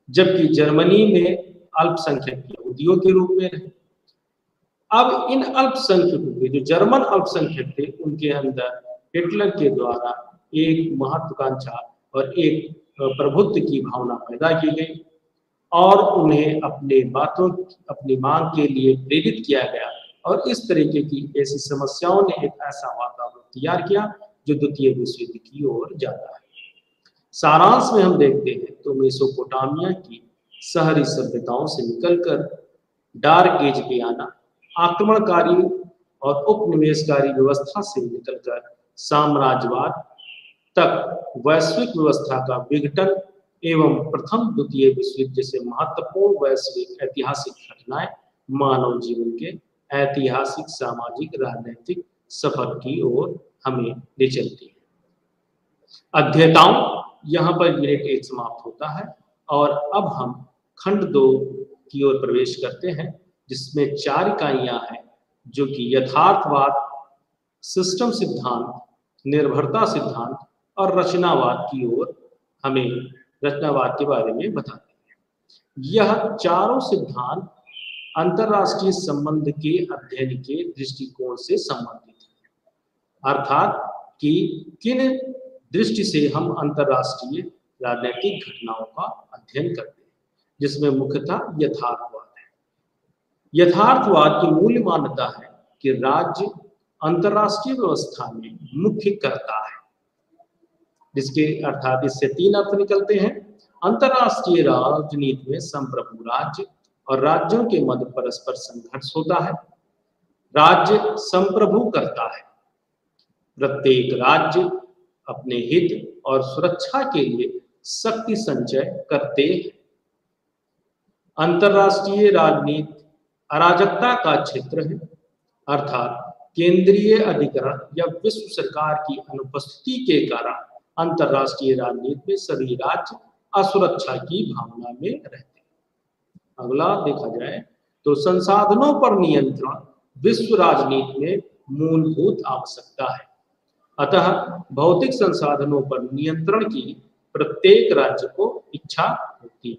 जबकि जर्मनी में अल्पसंख्यक यहूदियों के रूप में रहे। अब इन अल्पसंख्यकों के, जो जर्मन अल्पसंख्यक थे, उनके अंदर हिटलर के द्वारा एक महत्वाकांक्षा और एक प्रभुत्व की भावना पैदा की गई और उन्हें अपनी मांग के लिए प्रेरित किया गया और इस तरीके की ऐसी समस्याओं ने एक ऐसा वातावरण तैयार किया जो द्वितीय विश्व युद्ध की ओर जाता है। सारांश में हम देखते हैं तो मेसोपोटामिया की शहरी सभ्यताओं से निकलकर डार्क एज पे आना, आक्रमणकारी और उपनिवेशकारी व्यवस्था से निकलकर साम्राज्यवाद तक वैश्विक व्यवस्था का विघटन एवं प्रथम द्वितीय विश्व युद्ध जैसे महत्वपूर्ण वैश्विक ऐतिहासिक घटनाएं मानव जीवन के ऐतिहासिक, सामाजिक, राजनीतिक सफर की ओर हमें ले चलती है। अध्येताओं, यहाँ पर यूनिट 1 समाप्त होता है और अब हम खंड 2 की ओर प्रवेश करते हैं, जिसमें 4 इकाइयां हैं, जो कि यथार्थवाद, सिस्टम सिद्धांत, निर्भरता सिद्धांत और रचनावाद की ओर हमें रचनावाद के बारे में बताते हैं। यह चारों सिद्धांत अंतरराष्ट्रीय संबंध के अध्ययन के दृष्टिकोण से संबंधित है, अर्थात कि किन दृष्टि से हम अंतरराष्ट्रीय राजनीतिक घटनाओं का अध्ययन करते हैं, जिसमें मुख्यतः यथार्थवाद है। यथार्थवाद की मूल मान्यता है कि राज्य अंतरराष्ट्रीय व्यवस्था में मुख्य कर्ता है, जिसके अर्थात इससे 3 अर्थ निकलते हैं। अंतरराष्ट्रीय राजनीति में संप्रभु राज्य और राज्यों के मध्य परस्पर संघर्ष होता है। राज्य संप्रभु करता है। प्रत्येक राज्य अपने हित और सुरक्षा के लिए शक्ति संचय करते हैं। अंतरराष्ट्रीय राजनीति अराजकता का क्षेत्र है, अर्थात केंद्रीय अधिकरण या विश्व सरकार की अनुपस्थिति के कारण अंतरराष्ट्रीय राजनीति में सभी राज्य असुरक्षा की भावना में रहते हैं। अगला देखा जाए तो संसाधनों पर नियंत्रण विश्व राजनीति में मूलभूत आवश्यकता है। अतः भौतिक संसाधनों पर नियंत्रण की प्रत्येक राज्य को इच्छा होती है,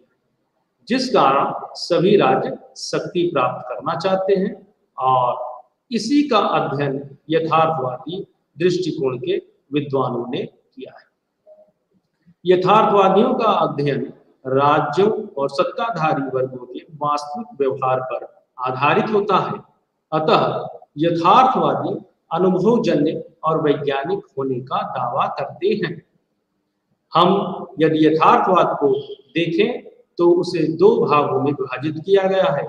जिस कारण सभी राज्य शक्ति प्राप्त करना चाहते हैं और इसी का अध्ययन यथार्थवादी दृष्टिकोण के विद्वानों ने किया है। यथार्थवादियों का अध्ययन राज्यों और सत्ताधारी वर्गों के वास्तविक व्यवहार पर आधारित होता है। अतः यथार्थवादी अनुभवजन्य और वैज्ञानिक होने का दावा करते हैं। हम यदि यथार्थवाद को देखें तो उसे दो भागों में विभाजित किया गया है,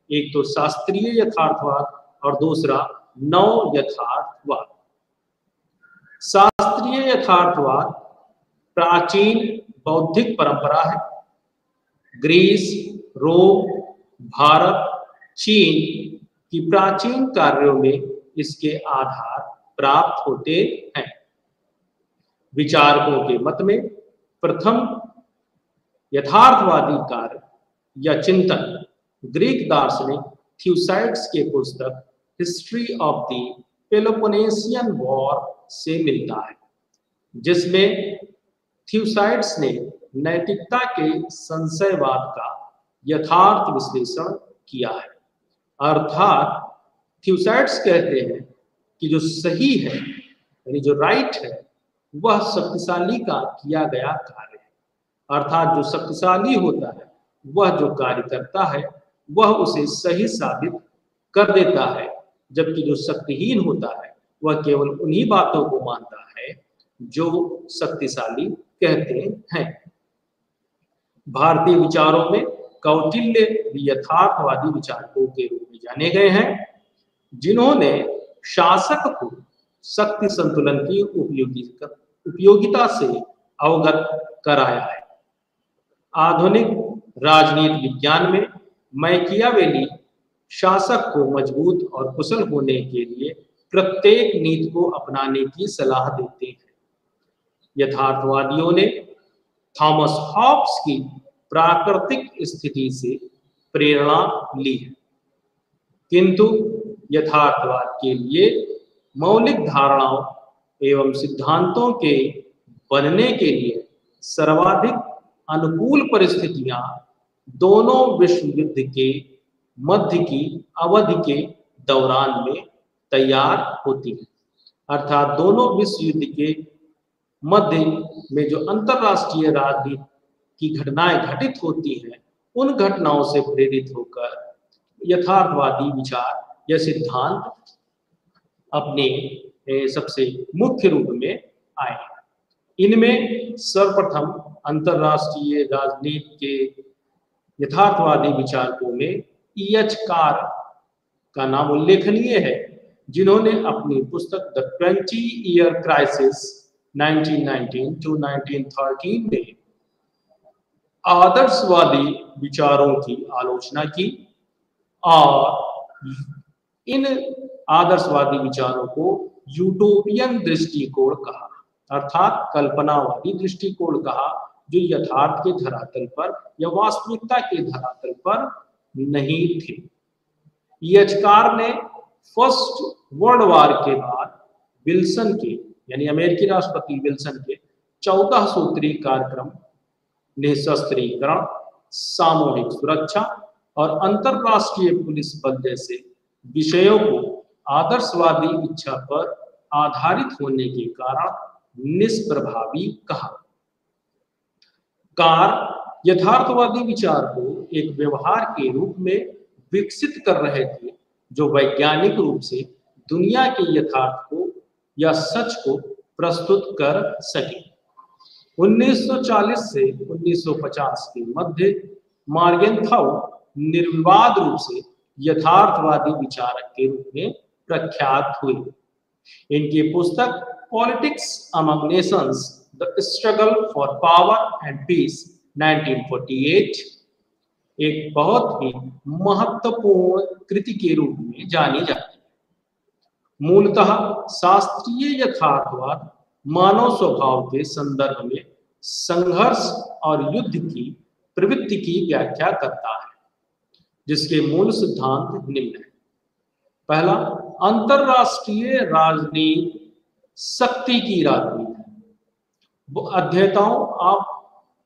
एक तो शास्त्रीय यथार्थवाद और दूसरा नव यथार्थवाद। शास्त्रीय यथार्थवाद प्राचीन बौद्धिक परंपरा है। ग्रीस, रोम, भारत, चीन की प्राचीन कार्यों में इसके आधार प्राप्त होते हैं। विचारकों के मत में प्रथम यथार्थवादी कार्य या चिंतन ग्रीक दार्शनिक थ्यूसाइड्स के पुस्तक history of the Peloponnesian war से मिलता है, जिसमें थ्यूसाइड्स ने नैतिकता के संशयवाद का यथार्थ विश्लेषण किया है। अर्थात थ्यूसाइड्स कहते हैं कि जो सही है यानी जो राइट है वह शक्तिशाली का किया गया कार्य है। अर्थात जो शक्तिशाली होता है वह जो कार्य करता है वह उसे सही साबित कर देता है, जबकि जो शक्तिहीन होता है वह केवल उन्हीं बातों को मानता है जो शक्तिशाली कहते हैं। भारतीय विचारों में कौटिल्य यथार्थवादी विचारकों के रूप में जाने गए हैं, जिन्होंने शासक को शक्ति संतुलन की उपयोगिता से अवगत कराया है। आधुनिक राजनीति विज्ञान में मैकियावेली शासक को मजबूत और कुशल होने के लिए प्रत्येक नीति को अपनाने की सलाह देते हैं। यथार्थवादियों ने थॉमस हॉब्स की प्राकृतिक स्थिति से प्रेरणा ली है, किंतु यथार्थवाद के लिए मौलिक धारणाओं एवं सिद्धांतों के बनने के लिए सर्वाधिक अनुकूल परिस्थितियां दोनों विश्व युद्ध के मध्य की अवधि के दौरान में तैयार होती है। अर्थात दोनों विश्व युद्ध के मध्य में जो अंतरराष्ट्रीय राजनीति की घटनाएं घटित होती हैं, उन घटनाओं से प्रेरित होकर यथार्थवादी विचार या सिद्धांत अपने सबसे मुख्य रूप में आए। इनमें सर्वप्रथम अंतरराष्ट्रीय राजनीति के यथार्थवादी विचारकों में E.H. कार का नाम उल्लेखनीय है, जिन्होंने अपनी पुस्तक द 20-year crisis 1919 to 1913 में आदर्शवादी विचारों की आलोचना की और इन आदर्शवादी विचारों को यूटोपियन दृष्टिकोण कहा, अर्थात कल्पनावादी दृष्टिकोण कहा, जो यथार्थ के धरातल पर या वास्तविकता के धरातल पर नहीं थे। E.H. कार ने फर्स्ट वर्ल्ड वॉर के बाद विल्सन के यानी अमेरिकी राष्ट्रपति विल्सन के 14 सूत्री कार्यक्रम निशस्त्रीकरण, सामूहिक सुरक्षा और अंतरराष्ट्रीय पुलिस बल जैसे विषयों को आदर्शवादी इच्छा पर आधारित होने के कारण निष्प्रभावी कहा। कार यथार्थवादी विचार को एक व्यवहार के रूप में विकसित कर रहे थे, जो वैज्ञानिक रूप से दुनिया के यथार्थ को या सच को प्रस्तुत कर सके। 1940 से 1950 के मध्य मार्गेंथाउ निर्विवाद रूप से यथार्थवादी विचारक के रूप में प्रख्यात हुए। इनकी पुस्तक politics among nations, the struggle for power and peace 1948 एक बहुत ही महत्वपूर्ण कृति के रूप में जानी जाती है। मूलतः शास्त्रीय यथार्थवाद मानव स्वभाव के संदर्भ में संघर्ष और युद्ध की प्रवृत्ति की व्याख्या करता है, जिसके मूल सिद्धांत निम्न है। पहला, अंतरराष्ट्रीय राजनीति शक्ति की राजनीति है। अध्येताओं, आप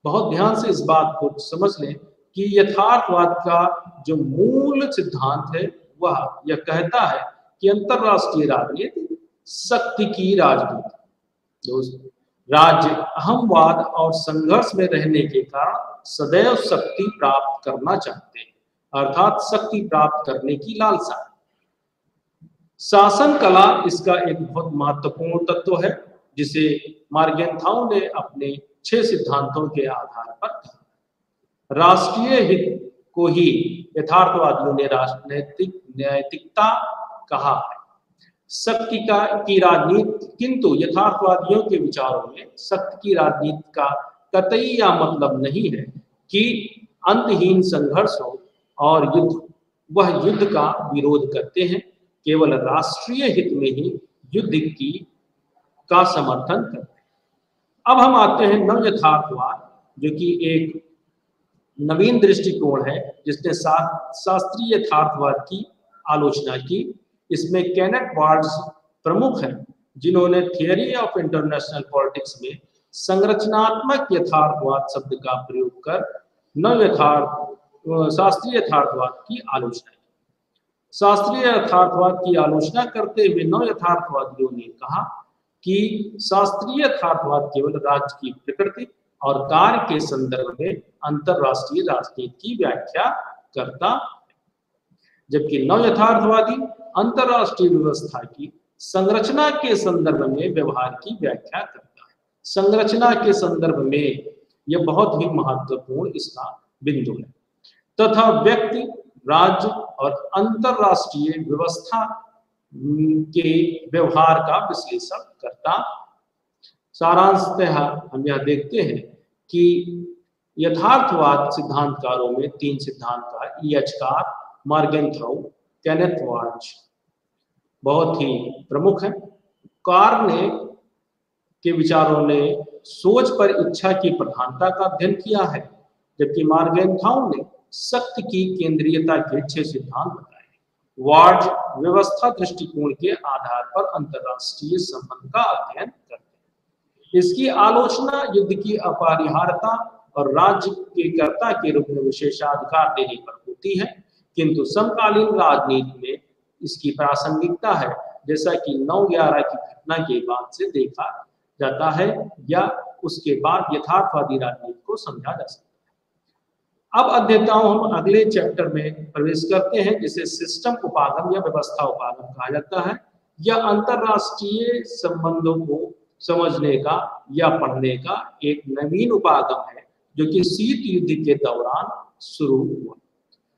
बहुत ध्यान से इस बात को समझ लें कि यथार्थवाद का जो मूल सिद्धांत है वह यह कहता है कि अंतरराष्ट्रीय राजनीति शक्ति की राजनीति। दोस्तों, राज्य अहमवाद और संघर्ष में रहने के कारण सदैव शक्ति प्राप्त करना चाहते हैं, अर्थात शक्ति प्राप्त करने की लालसा। शासन कला इसका एक बहुत महत्वपूर्ण तत्व है, जिसे मार्गेंथाउ ने अपने 6 सिद्धांतों के आधार पर कहा। राष्ट्रीय हित को ही यथार्थवादियों ने राजनैतिक नैतिकता कहा है। शक्ति की राजनीति, किंतु यथार्थवादियों के विचारों में शक्ति की राजनीति का कतई यह मतलब नहीं है कि अंतहीन संघर्ष हो और वह युद्ध का विरोध करते हैं, केवल राष्ट्रीय हित में ही युद्ध का समर्थन करते हैं। अब हम आते हैं नव यथार्थवाद, जो कि एक नवीन दृष्टिकोण है जिसने शास्त्रीय यथार्थवाद की आलोचना की। इसमें केनेथ वार्ड्स प्रमुख हैं, जिन्होंने थियरी ऑफ इंटरनेशनल पॉलिटिक्स में संरचनात्मक यथार्थवाद शब्द का प्रयोग कर शास्त्रीय यथार्थवाद की आलोचना की। शास्त्रीय यथार्थवाद की आलोचना करते हुए नव यथार्थवादियों ने कहा कि शास्त्रीय यथार्थवाद केवल राज्य की प्रकृति और कार्य के संदर्भ में अंतरराष्ट्रीय राजनीति की व्याख्या करता है, जबकि नव यथार्थवादी अंतरराष्ट्रीय व्यवस्था की संरचना के संदर्भ में व्यवहार की व्याख्या करता है। संरचना के संदर्भ में यह बहुत ही महत्वपूर्ण इसका बिंदु है, तथा व्यक्ति, राज्य और अंतरराष्ट्रीय व्यवस्था के व्यवहार का विश्लेषण करता। सारांशतः हम यह देखते हैं कि यथार्थवाद सिद्धांतकारों में 3 सिद्धांतकार E.H. Carr, Morgenthau, Kenneth Waltz बहुत ही प्रमुख हैं। कार के विचारों ने सोच पर इच्छा की प्रधानता का अध्ययन किया है, जबकि मार्गेंथाउ ने शक्ति की केंद्रीयता के 6 सिद्धांत बताए। वार्ड्स व्यवस्था दृष्टिकोण के आधार पर अंतरराष्ट्रीय संबंध का अध्ययन करते हैं। इसकी आलोचना युद्ध की अपरिहार्यता और राज्य के कर्ता के रूप में विशेषाधिकार देने पर होती है, किंतु समकालीन राजनीति में इसकी प्रासंगिकता है, जैसा कि 9/11 की घटना के बाद से देखा जाता है या उसके बाद यथार्थवादी राजनीति को समझा जा सकता है। अब अध्येताओं हम अगले चैप्टर में प्रवेश करते हैं, जिसे सिस्टम उपागम या व्यवस्था उपागम कहा जाता है। यह अंतरराष्ट्रीय संबंधों को समझने का या पढ़ने का एक नवीन उपागम है, जो कि शीत युद्ध के दौरान शुरू हुआ।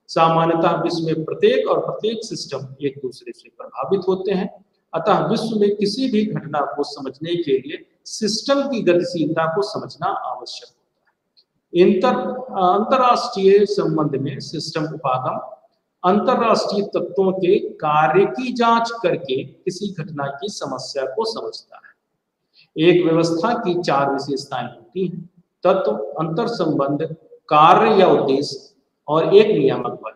सामान्यतः विश्व में प्रत्येक सिस्टम एक दूसरे से प्रभावित होते हैं, अतः विश्व में किसी भी घटना को समझने के लिए सिस्टम की गतिशीलता को समझना आवश्यक होता है। अंतरराष्ट्रीय संबंध में सिस्टम उपागम अंतरराष्ट्रीय तत्वों के कार्य की जांच करके किसी घटना की समस्या को समझता है। एक व्यवस्था की 4 विशेषताएं होती हैं: तत्व, अंतर संबंध, कार्य या उद्देश्य और एक नियामक बल।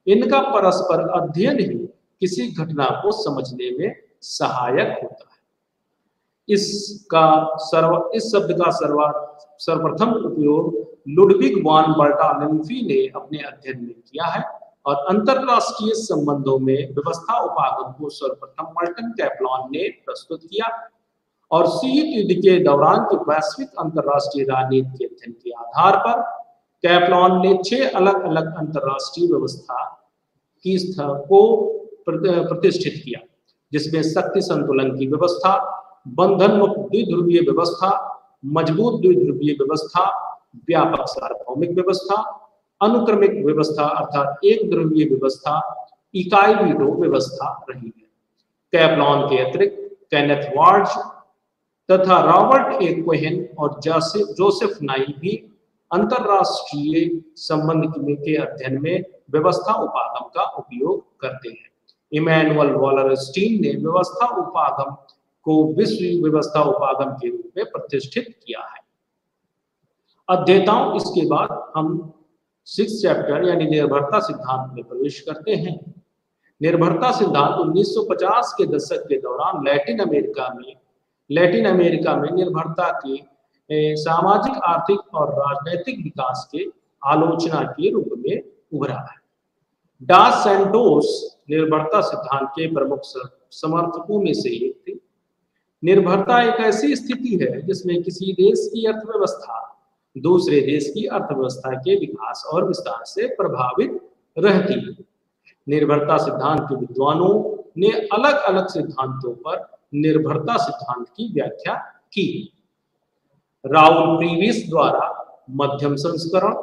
इनका परस्पर अध्ययन ही किसी घटना को समझने में सहायक होता है। इस शब्द का सर्वप्रथम उपयोग लुडविग वान बर्टालेम्फी ने अपने अध्ययन में किया है और अंतरराष्ट्रीय संबंधों में व्यवस्था उपागम को सर्वप्रथम मर्टन कैप्लान ने प्रस्तुत किया और शीत युद्ध के दौरान के वैश्विक अंतरराष्ट्रीय राजनीति के अध्ययन के आधार पर कैप्लान ने 6 अलग अलग अंतरराष्ट्रीय व्यवस्था की को प्रतिष्ठित किया, जिसमें शक्ति संतुलन की व्यवस्था, बंधन मुक्त द्विध्रुवीय व्यवस्था, मजबूत द्विध्रुवीय व्यवस्था, व्यापक सार्वभौमिक व्यवस्था, अनुक्रमिक व्यवस्था अर्थात एक ध्रुवीय व्यवस्था, इकाई वीटो व्यवस्था रही है। कैप्लान के अतिरिक्त केनेथ वार्ड्स तथा रॉबर्ट ए कोहेन और जोसेफ नाई भी अंतरराष्ट्रीय संबंध के अध्ययन में व्यवस्था उपागम का उपयोग करते हैं। इमैनुअल वॉलरस्टीन ने व्यवस्था उपागम को विश्व व्यवस्था उपागम के रूप में प्रतिष्ठित किया है। अध्येताओं इसके बाद हम 6th चैप्टर यानी निर्भरता सिद्धांत में प्रवेश करते हैं। निर्भरता सिद्धांत 1950 के दशक के दौरान लैटिन अमेरिका में निर्भरता के सामाजिक, आर्थिक और राजनीतिक विकास के आलोचना के रूप में उभरा है। डास सैंटोस निर्भरता सिद्धांत के प्रमुख समर्थकों में से एक थे। निर्भरता एक ऐसी स्थिति है जिसमें किसी देश की अर्थव्यवस्था दूसरे देश की अर्थव्यवस्था के विकास और विस्तार से प्रभावित रहती है। निर्भरता सिद्धांत के विद्वानों ने अलग अलग सिद्धांतों पर निर्भरता सिद्धांत की व्याख्या की। राउल प्रीविस द्वारा मध्यम संस्करण,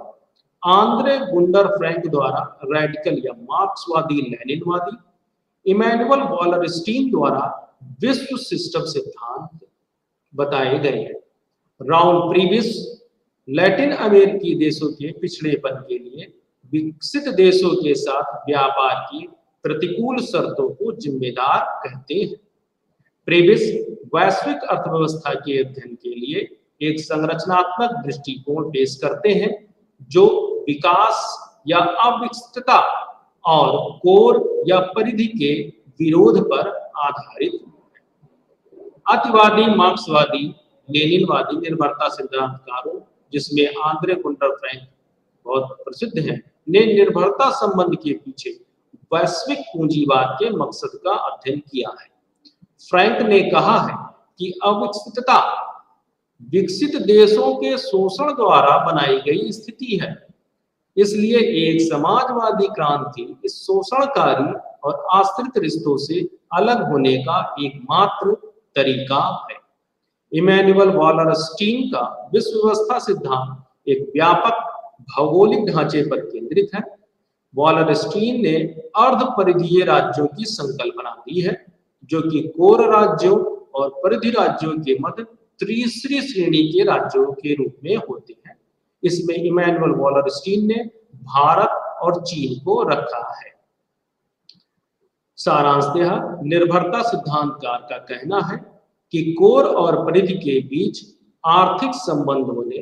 आंद्रे गुंडर फ्रैंक द्वारा रेडिकल या मार्क्सवादी लेनिनवादी, इमैनुअल वॉलरस्टीन द्वारा विश्व सिस्टम सिद्धांत बताए गए हैं। राउल प्रीविस लैटिन अमेरिकी देशों के पिछड़ेपन के लिए विकसित देशों के साथ व्यापार की प्रतिकूल शर्तों को जिम्मेदार कहते हैं। प्रीविस वैश्विक अर्थव्यवस्था के अध्ययन के लिए एक संरचनात्मक दृष्टिकोण पेश करते हैं जो विकास या अविकसितता और कोर या परिधि के विरोध पर आधारित है। अतिवादी मार्क्सवादी लेनिनवादी निर्भरता सिद्धांतकारों, जिसमें आंद्रे गुंडर फ्रैंक बहुत प्रसिद्ध हैं, ने निर्भरता संबंध के पीछे वैश्विक पूंजीवाद के मकसद का अध्ययन किया है। फ्रैंक ने कहा है कि अविकसितता विकसित देशों के शोषण द्वारा बनाई गई स्थिति है, इसलिए एक समाजवादी क्रांति इस शोषणकारी और आश्रित रिश्तों से अलग होने का एकमात्र तरीका है। इमैनुअल वॉलरस्टीन का विश्व व्यवस्था सिद्धांत एक व्यापक भौगोलिक ढांचे पर केंद्रित है। वॉलरस्टीन ने अर्ध परिधीय राज्यों की संकल्पना दी है, जो कि कोर राज्यों और परिधि राज्यों के मध्य तीसरी श्रेणी के राज्यों के रूप में होते हैं। इसमें इमैनुअल वॉलरस्टीन ने भारत और चीन को रखा है। सारांशतः निर्भरता सिद्धांतकार का कहना है कि कोर और परिधि के बीच आर्थिक संबंधों ने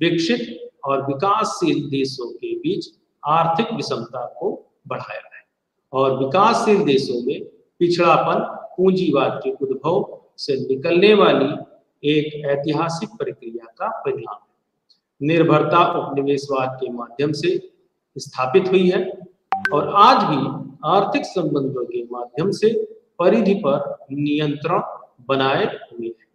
विकसित और विकासशील देशों के बीच आर्थिक विषमता को बढ़ाया है और विकासशील देशों में पिछड़ापन पूंजीवाद के उद्भव से निकलने वाली एक ऐतिहासिक प्रक्रिया का परिणाम है। निर्भरता उपनिवेशवाद के माध्यम से स्थापित हुई है और आज भी आर्थिक संबंधों के माध्यम से परिधि पर नियंत्रण बनाए हुए है।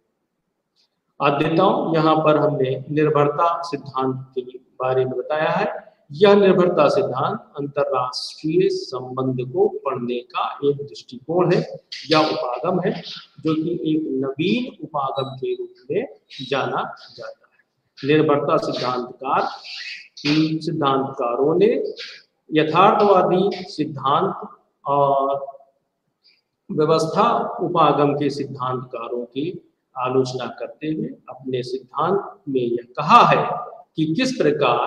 अध्येताओं, यहाँ पर हमने निर्भरता सिद्धांत के बारे में बताया है। यह निर्भरता सिद्धांत अंतरराष्ट्रीय संबंध को पढ़ने का एक दृष्टिकोण है या उपागम है, जो कि एक नवीन उपागम के रूप में जाना जाता है। निर्भरता सिद्धांतकारों ने यथार्थवादी सिद्धांत और व्यवस्था उपागम के सिद्धांतकारों की आलोचना करते हुए अपने सिद्धांत में यह कहा है कि किस प्रकार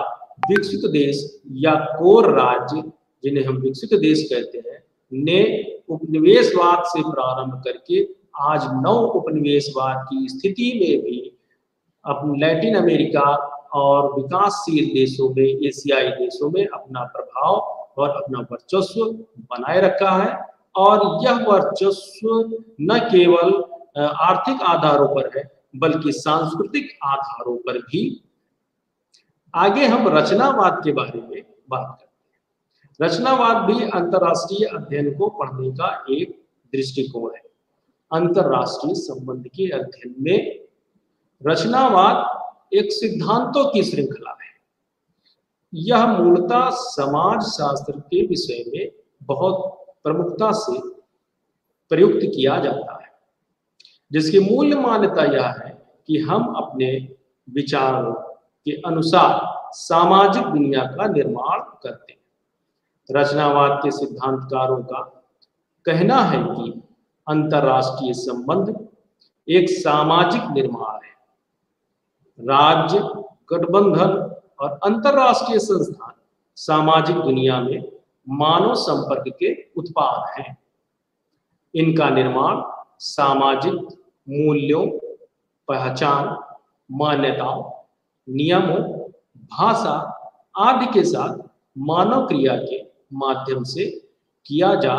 विकसित देश या कोर राज्य, जिन्हें हम विकसित देश कहते हैं, ने उपनिवेशवाद से प्रारंभ करके आज नव उपनिवेशवाद की स्थिति में भी अपने लैटिन अमेरिका और विकासशील देशों में, एशियाई देशों में अपना प्रभाव और अपना वर्चस्व बनाए रखा है। और यह वर्चस्व न केवल आर्थिक आधारों पर है बल्कि सांस्कृतिक आधारों पर भी। आगे हम रचनावाद के बारे में बात करते हैं। रचनावाद भी अंतरराष्ट्रीय अध्ययन को पढ़ने का एक दृष्टिकोण है। अंतरराष्ट्रीय संबंध के अध्ययन में रचनावाद एक सिद्धांतों की श्रृंखला है। यह मूलतः समाज शास्त्र के विषय में बहुत प्रमुखता से प्रयुक्त किया जाता है, जिसकी मूल मान्यता यह है कि हम अपने विचारों के अनुसार सामाजिक दुनिया का निर्माण करते हैं। रचनावाद के सिद्धांतकारों का कहना है कि अंतरराष्ट्रीय संबंध एक सामाजिक निर्माण है। राज्य, गठबंधन और अंतरराष्ट्रीय संस्थान सामाजिक दुनिया में मानव संपर्क के उत्पाद हैं। इनका निर्माण सामाजिक मूल्यों, पहचान, मान्यताओं, नियमों, भाषा आदि के साथ मानव क्रिया के माध्यम से किया जा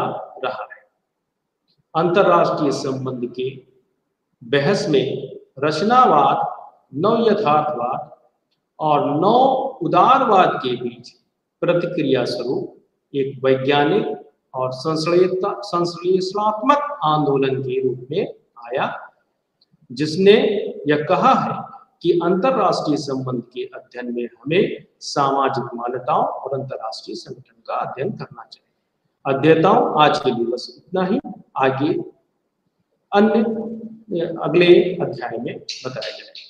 रहा है। अंतरराष्ट्रीय संबंध के बहस में रचनावाद, नव यथार्थवाद और नव उदारवाद के बीच प्रतिक्रिया स्वरूप एक वैज्ञानिक और संश्लेषणात्मक आंदोलन के रूप में आया, जिसने यह कहा है कि अंतरराष्ट्रीय संबंध के अध्ययन में हमें सामाजिक मान्यताओं और अंतरराष्ट्रीय संगठन का अध्ययन करना चाहिए। अध्येताओं, आज के लिए बस इतना ही। आगे अन्य अगले अध्याय में बताया जाएगा।